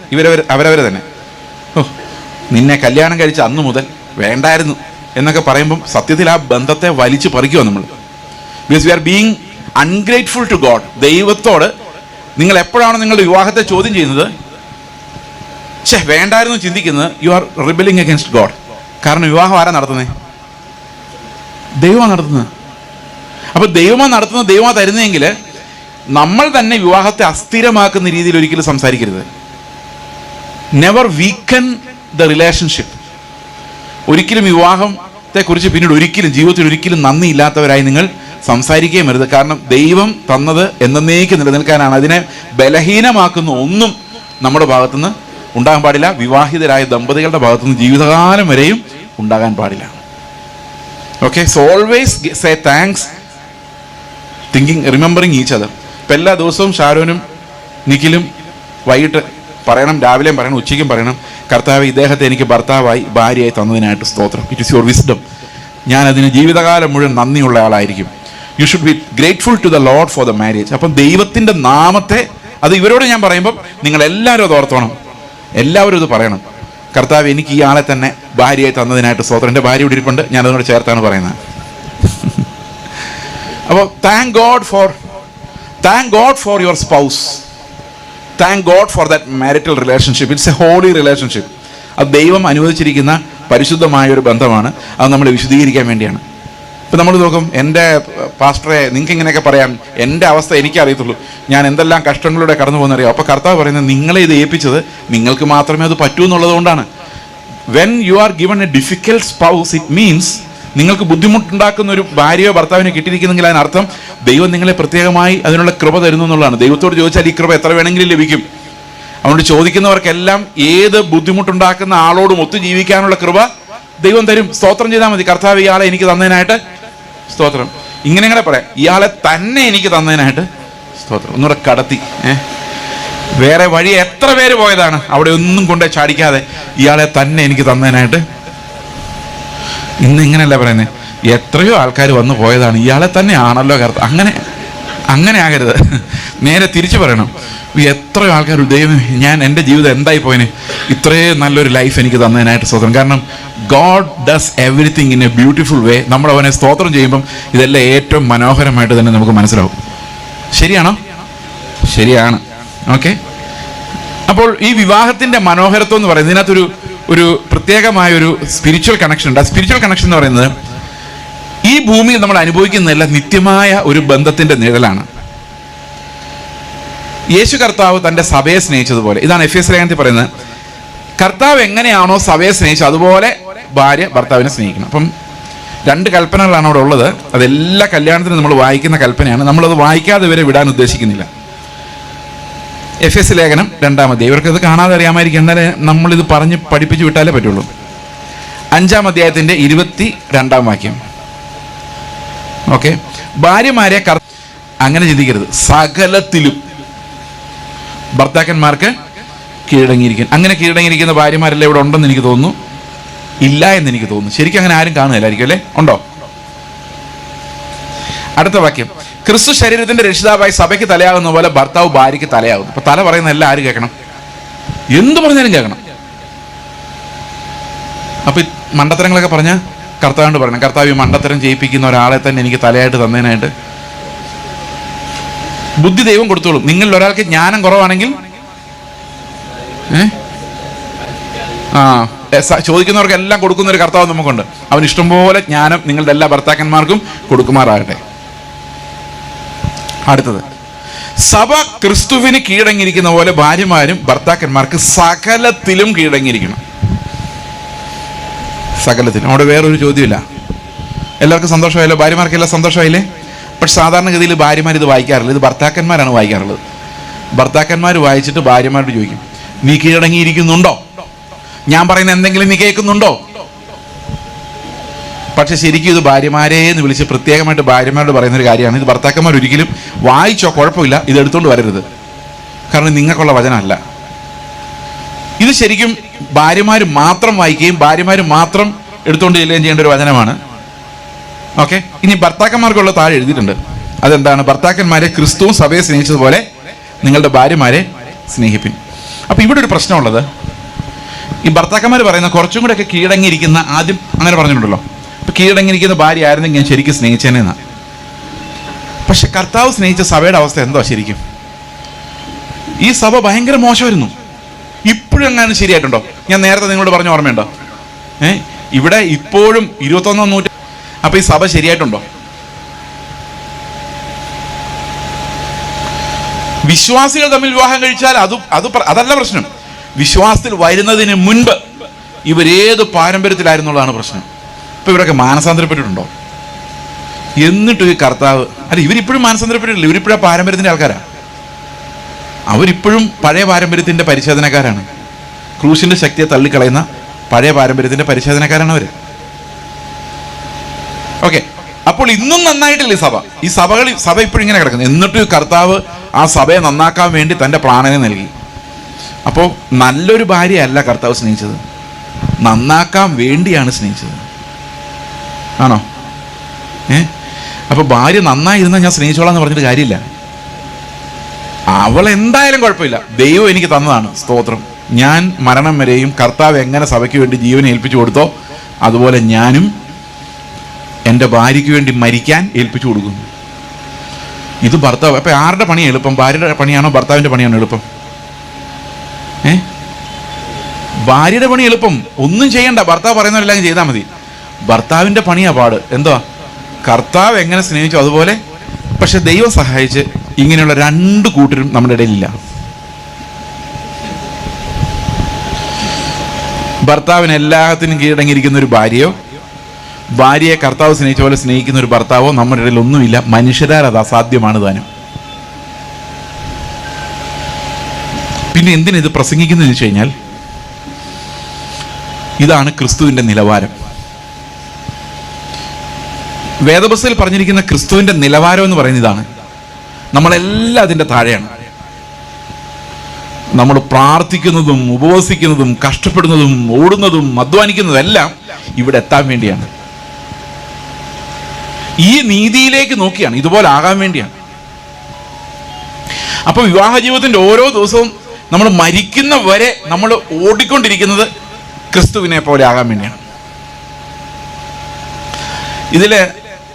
അവരവരെ തന്നെ. ഓ, നിന്നെ കല്യാണം കഴിച്ച അന്ന് മുതൽ വേണ്ടായിരുന്നു എന്നൊക്കെ പറയുമ്പം സത്യത്തിൽ ആ ബന്ധത്തെ വലിച്ചു പറിക്കുക നമ്മൾ. Because we are being ungrateful to God. ദൈവത്തോട് നിങ്ങൾ എപ്പോഴാണ് നിങ്ങളുടെ വിവാഹത്തെ ചോദ്യം ചെയ്യുന്നത്, വേണ്ടായിരുന്നു ചിന്തിക്കുന്നത്, you are rebelling against God. കാരണം വിവാഹം ആരാ നടത്തുന്നത്? ദൈവമാണ് നടത്തുന്നത്. അപ്പൊ ദൈവമാ തരുന്നതെങ്കിൽ നമ്മൾ തന്നെ വിവാഹത്തെ അസ്ഥിരമാക്കുന്ന രീതിയിൽ ഒരിക്കലും സംസാരിക്കരുത്. Never weaken the relationship. ഒരിക്കലും വിവാഹത്തെ കുറിച്ച് പിന്നീട് ജീവിതത്തിൽ ഒരിക്കലും നന്ദി ഇല്ലാത്തവരായി നിങ്ങൾ സംസാരിക്കുകയും വരുത്. കാരണം ദൈവം തന്നത് എന്നേക്ക് നിലനിൽക്കാനാണ്. അതിനെ ബലഹീനമാക്കുന്ന ഒന്നും നമ്മുടെ ഭാഗത്തുനിന്ന് ഉണ്ടാകാൻ പാടില്ല. വിവാഹിതരായ ദമ്പതികളുടെ ഭാഗത്തുനിന്ന് ജീവിതകാലം വരെയും ഉണ്ടാകാൻ പാടില്ല. Okay, so always say thanks, remembering each other. ഇപ്പം എല്ലാ ദിവസവും ഷാരോനും നിഖിലും വൈകിട്ട് പറയണം, രാവിലെയും പറയണം, ഉച്ചയ്ക്കും പറയണം, കർത്താവ് ഇദ്ദേഹത്തെ എനിക്ക് ഭർത്താവായി ഭാര്യയായി തന്നതിനായിട്ട് സ്തോത്രം. It is your wisdom. ഞാൻ അതിന് ജീവിതകാലം മുഴുവൻ നന്ദിയുള്ള ആളായിരിക്കും. You should be grateful to the Lord for the marriage. അപ്പം ദൈവത്തിൻ്റെ നാമത്തെ അത് ഇവരോട് ഞാൻ പറയുമ്പോൾ നിങ്ങളെല്ലാവരും അത് ഓർത്തോണം, എല്ലാവരും ഇത് പറയണം. കർത്താവ് എനിക്ക് ഈ ആളെ തന്നെ ഭാര്യയായി തന്നതിനായിട്ട് സ്തോത്രം. എൻ്റെ ഭാര്യ ഇവിടെ ഇരിപ്പുണ്ട്, ഞാൻ അതിനോട് ചേർത്താണ് പറയുന്നത്. അപ്പോൾ thank God for your spouse. Thank God for that marital relationship. It's a holy relationship. അത് ദൈവം അനുവദിച്ചിരിക്കുന്ന പരിശുദ്ധമായ ഒരു ബന്ധമാണ്. അത് നമ്മൾ വിശദീകരിക്കാൻ വേണ്ടിയാണ്. ഇപ്പം നമ്മൾ നോക്കും, എൻ്റെ പാസ്റ്ററെ നിങ്ങൾക്ക് ഇങ്ങനെയൊക്കെ പറയാം, എൻ്റെ അവസ്ഥ എനിക്കേ അറിയത്തുള്ളൂ, ഞാൻ എന്തെല്ലാം കഷ്ടങ്ങളിലൂടെ കടന്നു പോകുന്നറിയാം. അപ്പോൾ കർത്താവ് പറയുന്നത് നിങ്ങളെ ഇത് ഏൽപ്പിച്ചത് നിങ്ങൾക്ക് മാത്രമേ അത് പറ്റൂ എന്നുള്ളത് കൊണ്ടാണ്. When you are given A difficult spouse, it means നിങ്ങൾക്ക് ബുദ്ധിമുട്ടുണ്ടാക്കുന്ന ഒരു ഭാര്യയോ ഭർത്താവിനെ കിട്ടിയിരിക്കുന്നെങ്കിൽ അതിനർത്ഥം ദൈവം നിങ്ങളെ പ്രത്യേകമായി അതിനുള്ള കൃപ തരുന്നു എന്നുള്ളതാണ്. ദൈവത്തോട് ചോദിച്ചാൽ ഈ കൃപ എത്ര വേണമെങ്കിലും ലഭിക്കും. അതുകൊണ്ട് ചോദിക്കുന്നവർക്കെല്ലാം ഏത് ബുദ്ധിമുട്ടുണ്ടാക്കുന്ന ആളോടും ഒത്തു ജീവിക്കാനുള്ള കൃപ ദൈവം തരും. സ്തോത്രം ചെയ്താൽ മതി. കർത്താവ് ഇയാളെ എനിക്ക് തന്നതിനായിട്ട് സ്തോത്രം. ഇങ്ങനെ പറയാം, ഇയാളെ തന്നെ എനിക്ക് തന്നതിനായിട്ട് സ്തോത്രം. ഒന്നുകൂടെ കടത്തി. വേറെ വഴി എത്ര പേര് പോയതാണ്, അവിടെ ഒന്നും കൊണ്ടേ ചാടിക്കാതെ ഇയാളെ തന്നെ എനിക്ക് തന്നതിനായിട്ട്. ഇന്ന് ഇങ്ങനെയല്ല പറയുന്നത്, എത്രയോ ആൾക്കാർ വന്നു പോയതാണ്, ഇയാളെ തന്നെ ആണല്ലോ കർത്താവ്. അങ്ങനെ ആകരുത്, നേരെ തിരിച്ചു പറയണം. എത്രയോ ആൾക്കാർ, ദൈവം ഞാൻ എൻ്റെ ജീവിതം എന്തായി പോയിന്, ഇത്രയും നല്ലൊരു ലൈഫ് എനിക്ക് തന്നതിനായിട്ട് സ്തോത്രം. കാരണം God does everything in A beautiful വേ. നമ്മൾ അവനെ സ്തോത്രം ചെയ്യുമ്പം ഇതെല്ലാം ഏറ്റവും മനോഹരമായിട്ട് തന്നെ നമുക്ക് മനസ്സിലാവും. ശരിയാണോ? ശരിയാണ്. ഓക്കെ. അപ്പോൾ ഈ വിവാഹത്തിൻ്റെ മനോഹരത്വം എന്ന് പറയുന്നത്, ഇതിനകത്തൊരു പ്രത്യേകമായൊരു സ്പിരിച്വൽ കണക്ഷൻ ഉണ്ട്. ആ സ്പിരിച്വൽ കണക്ഷൻ എന്ന് പറയുന്നത് ഈ ഭൂമിയിൽ നമ്മൾ അനുഭവിക്കുന്നതല്ല, നിത്യമായ ഒരു ബന്ധത്തിൻ്റെ നിഴലാണ്. യേശു കർത്താവ് തൻ്റെ സഭയെ സ്നേഹിച്ചതുപോലെ, ഇതാണ് എഫേസ്യ ലേഖനത്തിൽ പറയുന്നത്, കർത്താവ് എങ്ങനെയാണോ സഭയെ സ്നേഹിച്ചത് അതുപോലെ ഭാര്യ ഭർത്താവിനെ സ്നേഹിക്കണം. അപ്പം 2 കൽപ്പനകളാണ് അവിടെ ഉള്ളത്. അതെല്ലാ കല്യാണത്തിനും നമ്മൾ വായിക്കുന്ന കൽപ്പനയാണ്. നമ്മളത് വായിക്കാതെ വരെ വിടാൻ ഉദ്ദേശിക്കുന്നില്ല. എഫേസ്യ ലേഖനം 2-ാം അധ്യായം. ഇവർക്കത് കാണാതെ അറിയാമായിരിക്കും, എന്നാലേ നമ്മളിത് പറഞ്ഞ് പഠിപ്പിച്ച് വിട്ടാലേ പറ്റുള്ളൂ. 5-ാം അധ്യായത്തിൻ്റെ 22-ാം വാക്യം. ഓക്കെ. ഭാര്യമാരെ അങ്ങനെ ചിന്തിക്കരുത്, സകലത്തിലും ഭർത്താക്കന്മാർക്ക് കീഴടങ്ങിയിരിക്കും. അങ്ങനെ കീഴടങ്ങിയിരിക്കുന്ന ഭാര്യമാരെല്ലാം ഇവിടെ ഉണ്ടെന്ന് എനിക്ക് തോന്നുന്നു. ഇല്ല എന്ന് എനിക്ക് തോന്നുന്നു. ശരിക്കും അങ്ങനെ ആരും കാണുകയില്ലായിരിക്കും അല്ലേ? ഉണ്ടോ? അടുത്ത വാക്യം, ക്രിസ്തു ശരീരത്തിന്റെ രക്ഷിതാവായി സഭയ്ക്ക് തലയാകുന്ന പോലെ ഭർത്താവ് ഭാര്യയ്ക്ക് തലയാകുന്നു. അപ്പൊ തല പറയുന്ന എല്ലാം ആര് കേൾക്കണം? എന്ത് പറഞ്ഞാലും കേൾക്കണം. അപ്പൊ മണ്ടത്തരങ്ങളൊക്കെ പറഞ്ഞ കർത്താവിനോട് പറയണം, കർത്താവ് ഈ മണ്ടത്തരം ചെയ്യിപ്പിക്കുന്ന ഒരാളെ തന്നെ എനിക്ക് തലയായിട്ട് തന്നതിനായിട്ട്. ബുദ്ധി ദൈവം കൊടുത്തോളും. നിങ്ങളിൽ ഒരാൾക്ക് ജ്ഞാനം കുറവാണെങ്കിൽ ചോദിക്കുന്നവർക്കെല്ലാം കൊടുക്കുന്ന ഒരു കർത്താവ് നമുക്കുണ്ട്. അവൻ ഇഷ്ടംപോലെ ജ്ഞാനം നിങ്ങളുടെ എല്ലാ ഭർത്താക്കന്മാർക്കും കൊടുക്കുമാറാകട്ടെ. അടുത്തത്, സഭ ക്രിസ്തുവിന് കീഴടങ്ങിയിരിക്കുന്ന പോലെ ഭാര്യമാരും ഭർത്താക്കന്മാർക്ക് സകലത്തിലും കീഴടങ്ങിയിരിക്കണം. സകലത്തിലും. അവിടെ വേറൊരു ചോദ്യമില്ല. എല്ലാവർക്കും സന്തോഷമായല്ലോ? ഭാര്യമാർക്കെല്ലാം സന്തോഷമായില്ലേ? പക്ഷെ സാധാരണഗതിയിൽ ഭാര്യമാർ ഇത് വായിക്കാറില്ല. ഇത് ഭർത്താക്കന്മാരാണ് വായിക്കാറുള്ളത്. ഭർത്താക്കന്മാർ വായിച്ചിട്ട് ഭാര്യമാരോട് ചോദിക്കും, നീ കീഴടങ്ങിയിരിക്കുന്നുണ്ടോ? ഞാൻ പറയുന്ന എന്തെങ്കിലും നീ കേൾക്കുന്നുണ്ടോ? പക്ഷെ ശരിക്കും ഇത് ഭാര്യമാരെ എന്ന് വിളിച്ച് പ്രത്യേകമായിട്ട് ഭാര്യമാരോട് പറയുന്നൊരു കാര്യമാണ്. ഇത് ഭർത്താക്കന്മാർ ഒരിക്കലും വായിച്ചോ കുഴപ്പമില്ല, ഇത് എടുത്തുകൊണ്ട് വരരുത്. കാരണം നിങ്ങൾക്കുള്ള വചനമല്ല ഇത്. ശരിക്കും ഭാര്യമാർ മാത്രം വായിക്കുകയും ഭാര്യമാർ മാത്രം എടുത്തുകൊണ്ട് ചെല്ലുകയും ചെയ്യേണ്ട ഒരു വചനമാണ്. ഓക്കെ. ഇനി ഭർത്താക്കന്മാർക്കുള്ള താഴെ എഴുതിയിട്ടുണ്ട്. അതെന്താണ്? ഭർത്താക്കന്മാരെ ക്രിസ്തുവും സഭയെ സ്നേഹിച്ചതുപോലെ നിങ്ങളുടെ ഭാര്യമാരെ സ്നേഹിപ്പിൻ. അപ്പൊ ഇവിടെ ഒരു പ്രശ്നമുള്ളത്, ഈ ഭർത്താക്കന്മാർ പറയുന്ന കുറച്ചും കൂടെ ഒക്കെ കീഴടങ്ങിയിരിക്കുന്ന, ആദ്യം അങ്ങനെ പറഞ്ഞിട്ടുണ്ടല്ലോ, ഇപ്പൊ കീഴടങ്ങിയിരിക്കുന്ന ഭാര്യ ആയിരുന്നെങ്കിൽ ഞാൻ ശരിക്കും സ്നേഹിച്ചേനെന്നാ. പക്ഷെ കർത്താവ് സ്നേഹിച്ച സഭയുടെ അവസ്ഥ എന്തോ ശരിക്കും? ഈ സഭ ഭയങ്കര മോശമായിരുന്നു. ഇപ്പോഴും അങ്ങനെ ശരിയായിട്ടുണ്ടോ? ഞാൻ നേരത്തെ നിങ്ങളോട് പറഞ്ഞ ഓർമ്മയുണ്ടോ? ഇവിടെ ഇപ്പോഴും 21-ാം നൂറ്റാണ്ട്. അപ്പൊ ഈ സഭ ശരിയായിട്ടുണ്ടോ? വിശ്വാസികൾ തമ്മിൽ വിവാഹം കഴിച്ചാൽ അതല്ല പ്രശ്നം. വിശ്വാസത്തിൽ വരുന്നതിന് മുൻപ് ഇവരേത് പാരമ്പര്യത്തിലായിരുന്നുള്ളതാണ് പ്രശ്നം. ഇപ്പൊ ഇവരൊക്കെ മാനസാന്തരപ്പെട്ടിട്ടുണ്ടോ? എന്നിട്ടും ഈ കർത്താവ്, അല്ല, ഇവരിപ്പോഴും മാനസാന്തരപ്പെട്ടിട്ടില്ല. ഇവരിപ്പോഴും പാരമ്പര്യത്തിന്റെ ആൾക്കാരാ. അവരിപ്പോഴും പഴയ പാരമ്പര്യത്തിന്റെ പരിശോധനക്കാരാണ്. ക്രൂശിന്റെ ശക്തിയെ തള്ളിക്കളയുന്ന പഴയ പാരമ്പര്യത്തിന്റെ പരിശോധനക്കാരാണ് അവര്. ഓക്കെ. അപ്പോൾ ഇന്നും നന്നായിട്ടില്ല ഈ സഭ. ഈ സഭ ഇപ്പോഴും ഇങ്ങനെ കിടക്കുന്നു. എന്നിട്ടും ഈ കർത്താവ് ആ സഭയെ നന്നാക്കാൻ വേണ്ടി തൻ്റെ പ്രാണനെ നൽകി. അപ്പോൾ നല്ലൊരു ഭാര്യയല്ല കർത്താവ് സ്നേഹിച്ചത്, നന്നാക്കാൻ വേണ്ടിയാണ് സ്നേഹിച്ചത്. ആണോ? അപ്പോൾ ഭാര്യ നന്നായിരുന്നാൽ ഞാൻ സ്നേഹിച്ചോളാം എന്ന് പറഞ്ഞിട്ട് കാര്യമില്ല. അവൾ എന്തായാലും കുഴപ്പമില്ല, ദൈവം എനിക്ക് തന്നതാണ്, സ്തോത്രം. ഞാൻ മരണം വരെയും കർത്താവ് എങ്ങനെ സഭയ്ക്ക് വേണ്ടി ജീവനെ ഏൽപ്പിച്ചു കൊടുത്തോ അതുപോലെ ഞാനും എൻ്റെ ഭാര്യയ്ക്ക് വേണ്ടി മരിക്കാൻ ഏൽപ്പിച്ചു കൊടുക്കുന്നു. ഇത് ഭർത്താവ്. അപ്പം ആരുടെ പണി എളുപ്പം? ഭാര്യയുടെ പണിയാണോ ഭർത്താവിൻ്റെ പണിയാണോ എളുപ്പം? ഭാര്യയുടെ പണി എളുപ്പം, ഒന്നും ചെയ്യണ്ട, ഭർത്താവ് പറയുന്നവരെല്ലാം ചെയ്താൽ മതി. ഭർത്താവിൻ്റെ പണിയാ പാട്. എന്തുവാ? കർത്താവ് എങ്ങനെ സ്നേഹിച്ചു അതുപോലെ. പക്ഷെ ദൈവം സഹായിച്ച് ഇങ്ങനെയുള്ള രണ്ട് കൂട്ടരും നമ്മുടെ ഇടയിലില്ല. ഭർത്താവിന് എല്ലാത്തിനും കീഴടങ്ങിയിരിക്കുന്ന ഒരു ഭാര്യയോ, ഭാര്യയെ കർത്താവ് സ്നേഹിച്ച പോലെ സ്നേഹിക്കുന്ന ഒരു ഭർത്താവോ നമ്മുടെ ഇടയിൽ ഒന്നുമില്ല. മനുഷ്യരാൽ അത് അസാധ്യമാണ് താനും. പിന്നെ എന്തിനിത് പ്രസംഗിക്കുന്നതെന്ന് വെച്ച് കഴിഞ്ഞാൽ, ഇതാണ് ക്രിസ്തുവിൻ്റെ നിലവാരം. വേദപുസ്തകത്തിൽ പറഞ്ഞിരിക്കുന്ന ക്രിസ്തുവിൻ്റെ നിലവാരം എന്ന് പറയുന്നത് ഇതാണ്. നമ്മളെല്ലാം അതിൻ്റെ താഴെയാണ്. നമ്മൾ പ്രാർത്ഥിക്കുന്നതും ഉപവസിക്കുന്നതും കഷ്ടപ്പെടുന്നതും ഓടുന്നതും അധ്വാനിക്കുന്നതും എല്ലാം ഇവിടെ എത്താൻ വേണ്ടിയാണ്. ഈ നീതിയിലേക്ക് നോക്കിയാണ്, ഇതുപോലെ ആകാൻ വേണ്ടിയാണ്. അപ്പൊ വിവാഹ ജീവിതത്തിന്റെ ഓരോ ദിവസവും നമ്മൾ മരിക്കുന്ന വരെ നമ്മൾ ഓടിക്കൊണ്ടിരിക്കുന്നത് ക്രിസ്തുവിനെ പോലെ ആകാൻ വേണ്ടിയാണ്. ഇതില്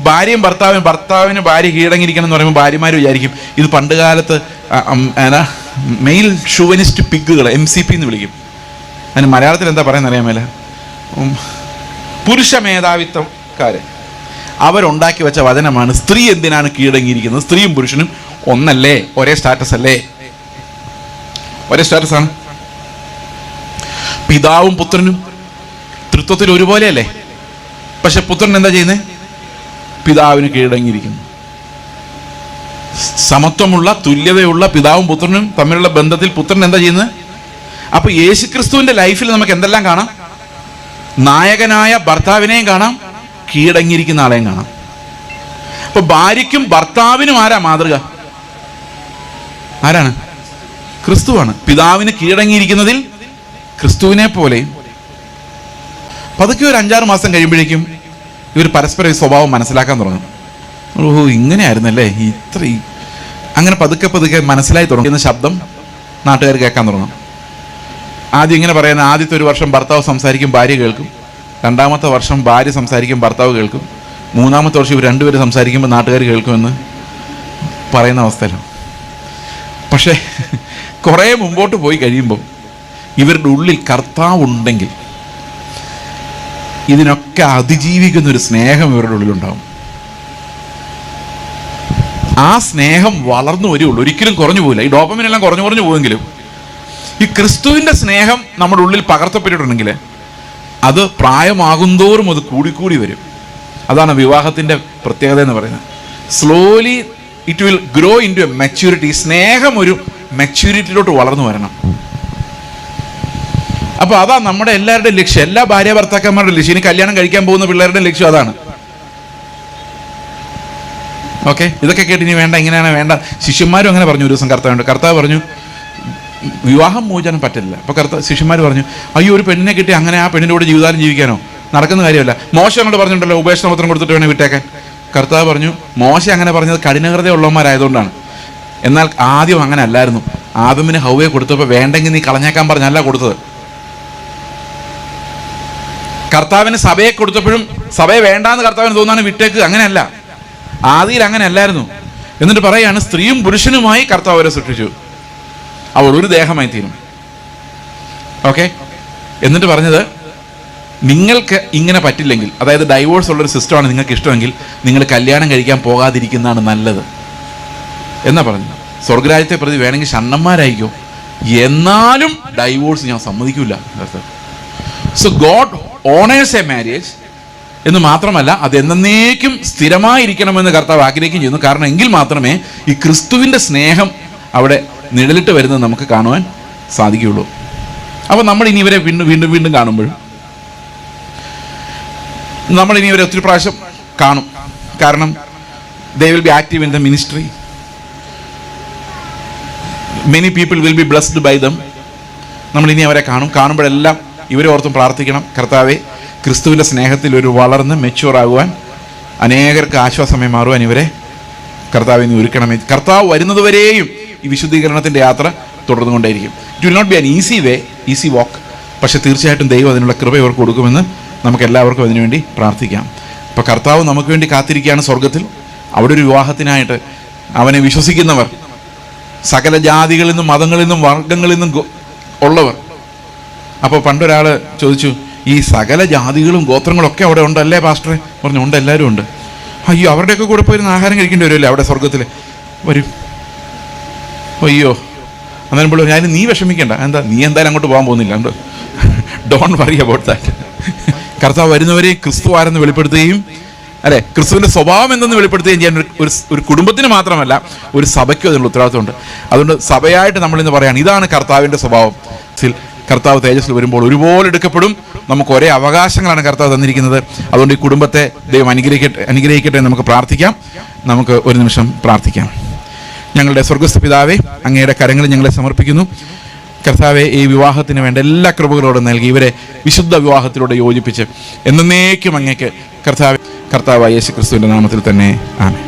ഭാര്യയും ഭർത്താവിന് ഭാര്യ കീഴടങ്ങിയിരിക്കണം എന്ന് പറയുമ്പോൾ ഭാര്യമാർ വിചാരിക്കും ഇത് പണ്ട് കാലത്ത് മെയിൽ ഷൂവനിസ്റ്റ് പിഗുകൾ, MCP എന്ന് വിളിക്കും. അതിന് മലയാളത്തിൽ എന്താ പറയുന്നത് അറിയാമേല? പുരുഷ മേധാവിത്വക്കാര് അവരുണ്ടാക്കി വെച്ച വചനമാണ് സ്ത്രീ എന്തിനാണ് കീഴടങ്ങിയിരിക്കുന്നത്? സ്ത്രീയും പുരുഷനും ഒന്നല്ലേ? ഒരേ സ്റ്റാറ്റസ് അല്ലേ? ഒരേ സ്റ്റാറ്റസ് ആണ്. പിതാവും പുത്രനും തൃത്വത്തിൽ ഒരുപോലെയല്ലേ? പക്ഷെ പുത്രൻ എന്താ ചെയ്യുന്നത്? പിതാവിന് കീഴടങ്ങിയിരിക്കുന്നു. സമത്വമുള്ള തുല്യതയുള്ള പിതാവും പുത്രനും തമ്മിലുള്ള ബന്ധത്തിൽ പുത്രൻ എന്താ ചെയ്യുന്നത്? അപ്പൊ യേശുക്രിസ്തുവിന്റെ ലൈഫിൽ നമുക്ക് എന്തെല്ലാം കാണാം? നായകനായ ഭർത്താവിനെയും കാണാം, കീഴടങ്ങിയിരിക്കുന്ന ആളെയും കാണാം. അപ്പൊ ഭാര്യയ്ക്കും ഭർത്താവിനും ആരാ മാതൃക? ആരാണ്? ക്രിസ്തുവാണ്. പിതാവിന് കീഴടങ്ങിയിരിക്കുന്നതിൽ ക്രിസ്തുവിനെ പോലെ. പതുക്കെ ഒരു 5-6 മാസം കഴിയുമ്പോഴേക്കും ഇവർ പരസ്പരം ഈ സ്വഭാവം മനസ്സിലാക്കാൻ തുടങ്ങും. ഓഹോ, ഇങ്ങനെയായിരുന്നല്ലേ, അങ്ങനെ പതുക്കെ മനസ്സിലായി തുടങ്ങുന്ന ശബ്ദം നാട്ടുകാർ കേൾക്കാൻ തുടങ്ങും. ആദ്യം ഇങ്ങനെ പറയുന്ന, ആദ്യത്തെ ഒരു വർഷം ഭർത്താവ് സംസാരിക്കും, ഭാര്യ കേൾക്കും. 2ാമത്തെ വർഷം ഭാര്യ സംസാരിക്കും, ഭർത്താവ് കേൾക്കും. 3ാമത്തെ വർഷം ഇവർ രണ്ടുപേരും സംസാരിക്കുമ്പോൾ നാട്ടുകാർ കേൾക്കുമെന്ന് പറയുന്ന അവസ്ഥയിലാണ്. പക്ഷേ കുറേ മുമ്പോട്ട് പോയി കഴിയുമ്പോൾ ഇവരുടെ ഉള്ളിൽ കർത്താവ് ഉണ്ടെങ്കിൽ ഇതിനൊക്കെ അതിജീവിക്കുന്ന ഒരു സ്നേഹം ഇവരുടെ ഉള്ളിലുണ്ടാവും. ആ സ്നേഹം വളർന്നു വരികയുള്ളൂ, ഒരിക്കലും കുറഞ്ഞു പോകില്ല. ഈ ഡോപ്പമിനെല്ലാം കുറഞ്ഞു പോയെങ്കിലും ഈ ക്രിസ്തുവിൻ്റെ സ്നേഹം നമ്മുടെ ഉള്ളിൽ പകർത്തപ്പെട്ടിട്ടുണ്ടെങ്കിൽ അത് പ്രായമാകുന്തോറും അത് കൂടിക്കൂടി വരും. അതാണ് വിവാഹത്തിൻ്റെ പ്രത്യേകത എന്ന് പറയുന്നത്. Slowly it will grow into a maturity. സ്നേഹം ഒരു മെച്യൂരിറ്റിയിലോട്ട് വളർന്നു വരണം. അപ്പൊ അതാ നമ്മുടെ എല്ലാവരുടെയും ലക്ഷ്യം, എല്ലാ ഭാര്യ ഭർത്താക്കന്മാരുടെ ലക്ഷ്യം. ഇനി കല്യാണം കഴിക്കാൻ പോകുന്ന പിള്ളേരുടെ ലക്ഷ്യം അതാണ്. ഓക്കെ, ഇതൊക്കെ കേട്ട് ഇനി വേണ്ട, ഇങ്ങനെയാണ് വേണ്ട. ശിഷ്യന്മാരും അങ്ങനെ പറഞ്ഞു. ഒരു ദിവസം കർത്താവ് പറഞ്ഞു വിവാഹം മോചനം പറ്റില്ല. അപ്പൊ ശിഷ്യന്മാർ പറഞ്ഞു, അയ്യോ, ഒരു പെണ്ണിനെ കിട്ടി അങ്ങനെ ആ പെണ്ണിൻ്റെ കൂടെ ജീവിതകാലം ജീവിക്കാനോ? നടക്കുന്ന കാര്യമല്ല. മോശ അങ്ങോട്ട് പറഞ്ഞിട്ടുണ്ടല്ലോ, ഉപേക്ഷണപത്രം കൊടുത്തിട്ട് വേണേ വിട്ടേക്കാൻ. കർത്താവ് പറഞ്ഞു, മോശ അങ്ങനെ പറഞ്ഞത് കഠിനഹൃദയ ഉള്ളവന്മാരായതുകൊണ്ടാണ്. എന്നാൽ ആദ്യം അങ്ങനെ അല്ലായിരുന്നു. ആദമിന് ഹൗവയെ കൊടുത്തപ്പോൾ വേണ്ടെങ്കിൽ നീ കളഞ്ഞേക്കാൻ പറഞ്ഞല്ല കൊടുത്തത്. കർത്താവിന് സഭയെ കൊടുത്തപ്പോഴും സഭയെ വേണ്ടാന്ന് കർത്താവിന് തോന്നാണ് വിട്ടേക്ക്. അങ്ങനെയല്ല, ആദിയിൽ അങ്ങനെ അല്ലായിരുന്നു. എന്നിട്ട് പറയാണ്, സ്ത്രീയും പുരുഷനുമായി കർത്താവ് അവരെ സൃഷ്ടിച്ചു, അവൾ ഒരു ദേഹമായി തീരും. ഓക്കെ, എന്നിട്ട് പറഞ്ഞത്, നിങ്ങൾക്ക് ഇങ്ങനെ പറ്റില്ലെങ്കിൽ, അതായത് ഡൈവോഴ്സ് ഉള്ളൊരു സിസ്റ്റമാണ് നിങ്ങൾക്ക് ഇഷ്ടമെങ്കിൽ നിങ്ങൾ കല്യാണം കഴിക്കാൻ പോകാതിരിക്കുന്നതാണ് നല്ലത് എന്നാ പറഞ്ഞു. സ്വർഗരാജ്യത്തെ പ്രതി വേണമെങ്കിൽ ഷണ്ണന്മാരായിക്കോ, എന്നാലും ഡൈവോഴ്സ് ഞാൻ സമ്മതിക്കില്ല. So God honours a marriage എന്ന് മാത്രമല്ല, അത് എന്നേക്കും സ്ഥിരമായിരിക്കണമെന്ന് കർത്താവ് ആഗ്രഹിക്കുകയും ചെയ്യുന്നു. കാരണം എങ്കിൽ മാത്രമേ ഈ ക്രിസ്തുവിൻ്റെ സ്നേഹം അവിടെ നിഴലിട്ട് വരുന്നത് നമുക്ക് കാണുവാൻ സാധിക്കുകയുള്ളൂ. അപ്പോൾ നമ്മളിനി ഇവരെ വീണ്ടും കാണുമ്പോഴും നമ്മളിനി ഇവരെ ഒത്തിരി പ്രാവശ്യം കാണും. കാരണം they will be active in the ministry. Many people will be blessed by them. നമ്മളിനി അവരെ കാണുമ്പോഴെല്ലാം ഇവരെ ഓർത്തും പ്രാർത്ഥിക്കണം, കർത്താവെ, ക്രിസ്തുവിൻ്റെ സ്നേഹത്തിൽ ഒരു വളർന്ന് മെച്യൂർ ആകുവാൻ, അനേകർക്ക് ആശ്വാസമായി മാറുവാൻ ഇവരെ കർത്താവിനെ ഒരുക്കണമേ. കർത്താവ് വരുന്നതുവരെയും ഈ വിശുദ്ധീകരണത്തിൻ്റെ യാത്ര തുടർന്നുകൊണ്ടേയിരിക്കും. It will not be an easy way, easy walk. പക്ഷേ തീർച്ചയായിട്ടും ദൈവം അതിനുള്ള കൃപ ഇവർക്ക് കൊടുക്കുമെന്ന് നമുക്ക് എല്ലാവർക്കും അതിനുവേണ്ടി പ്രാർത്ഥിക്കാം. ഇപ്പോൾ കർത്താവ് നമുക്ക് വേണ്ടി കാത്തിരിക്കുകയാണ് സ്വർഗത്തിൽ. അവിടെ ഒരു വിവാഹത്തിനായിട്ട് അവനെ വിശ്വസിക്കുന്നവർ, സകല ജാതികളിൽ നിന്നും മതങ്ങളിൽ നിന്നും വർഗങ്ങളിൽ നിന്നും ഉള്ളവർ. അപ്പോൾ പണ്ടൊരാൾ ചോദിച്ചു, ഈ സകല ജാതികളും ഗോത്രങ്ങളൊക്കെ അവിടെ ഉണ്ടല്ലേ പാസ്റ്ററെ? പറഞ്ഞു, ഉണ്ട്, എല്ലാവരും ഉണ്ട്. അയ്യോ, അവരുടെയൊക്കെ കൂടെ പോയിരുന്ന് ആഹാരം കഴിക്കേണ്ടി വരുമല്ലേ അവിടെ സ്വർഗത്തിൽ? വരും. അയ്യോ, അന്നേരം പോലും ഞാൻ, നീ വിഷമിക്കേണ്ട, എന്താ നീ എന്തായാലും അങ്ങോട്ട് പോകാൻ പോകുന്നില്ല, ഡോണ്ട് വറി അബൌട്ട് ദാറ്റ്. കർത്താവ് വരുന്നവരെ ക്രിസ്തു ആരെന്ന് വെളിപ്പെടുത്തുകയും, അല്ലെ, ക്രിസ്തുവിൻ്റെ സ്വഭാവം എന്തെന്ന് വെളിപ്പെടുത്തുകയും ചെയ്യാൻ ഒരു കുടുംബത്തിന് മാത്രമല്ല, ഒരു സഭയ്ക്കും അതിനുള്ള ഉത്തരവാദിത്വമുണ്ട്. അതുകൊണ്ട് സഭയായിട്ട് നമ്മളിന്ന് പറയാണ്, ഇതാണ് കർത്താവിൻ്റെ സ്വഭാവം. കർത്താവ് തേജസ്സിൽ വരുമ്പോൾ ഒരുപോലെ എടുക്കപ്പെടും. നമുക്ക് ഒരേ അവകാശങ്ങളാണ് കർത്താവ് തന്നിരിക്കുന്നത്. അതുകൊണ്ട് ഈ കുടുംബത്തെ ദൈവം അനുഗ്രഹിക്കട്ടെ നമുക്ക് പ്രാർത്ഥിക്കാം. നമുക്ക് ഒരു നിമിഷം പ്രാർത്ഥിക്കാം. ഞങ്ങളുടെ സ്വർഗ്ഗസ്ഥ പിതാവേ, അങ്ങയുടെ കരങ്ങളിൽ ഞങ്ങളെ സമർപ്പിക്കുന്നു. കർത്താവെ, ഈ വിവാഹത്തിന് വേണ്ട എല്ലാ കൃപകളോടും നൽകി ഇവരെ വിശുദ്ധ വിവാഹത്തിലൂടെ യോജിപ്പിച്ച് എന്നേക്കും അങ്ങേക്ക് കർത്താവായ യേശു ക്രിസ്തുവിൻ്റെ നാമത്തിൽ തന്നെ ആമേൻ.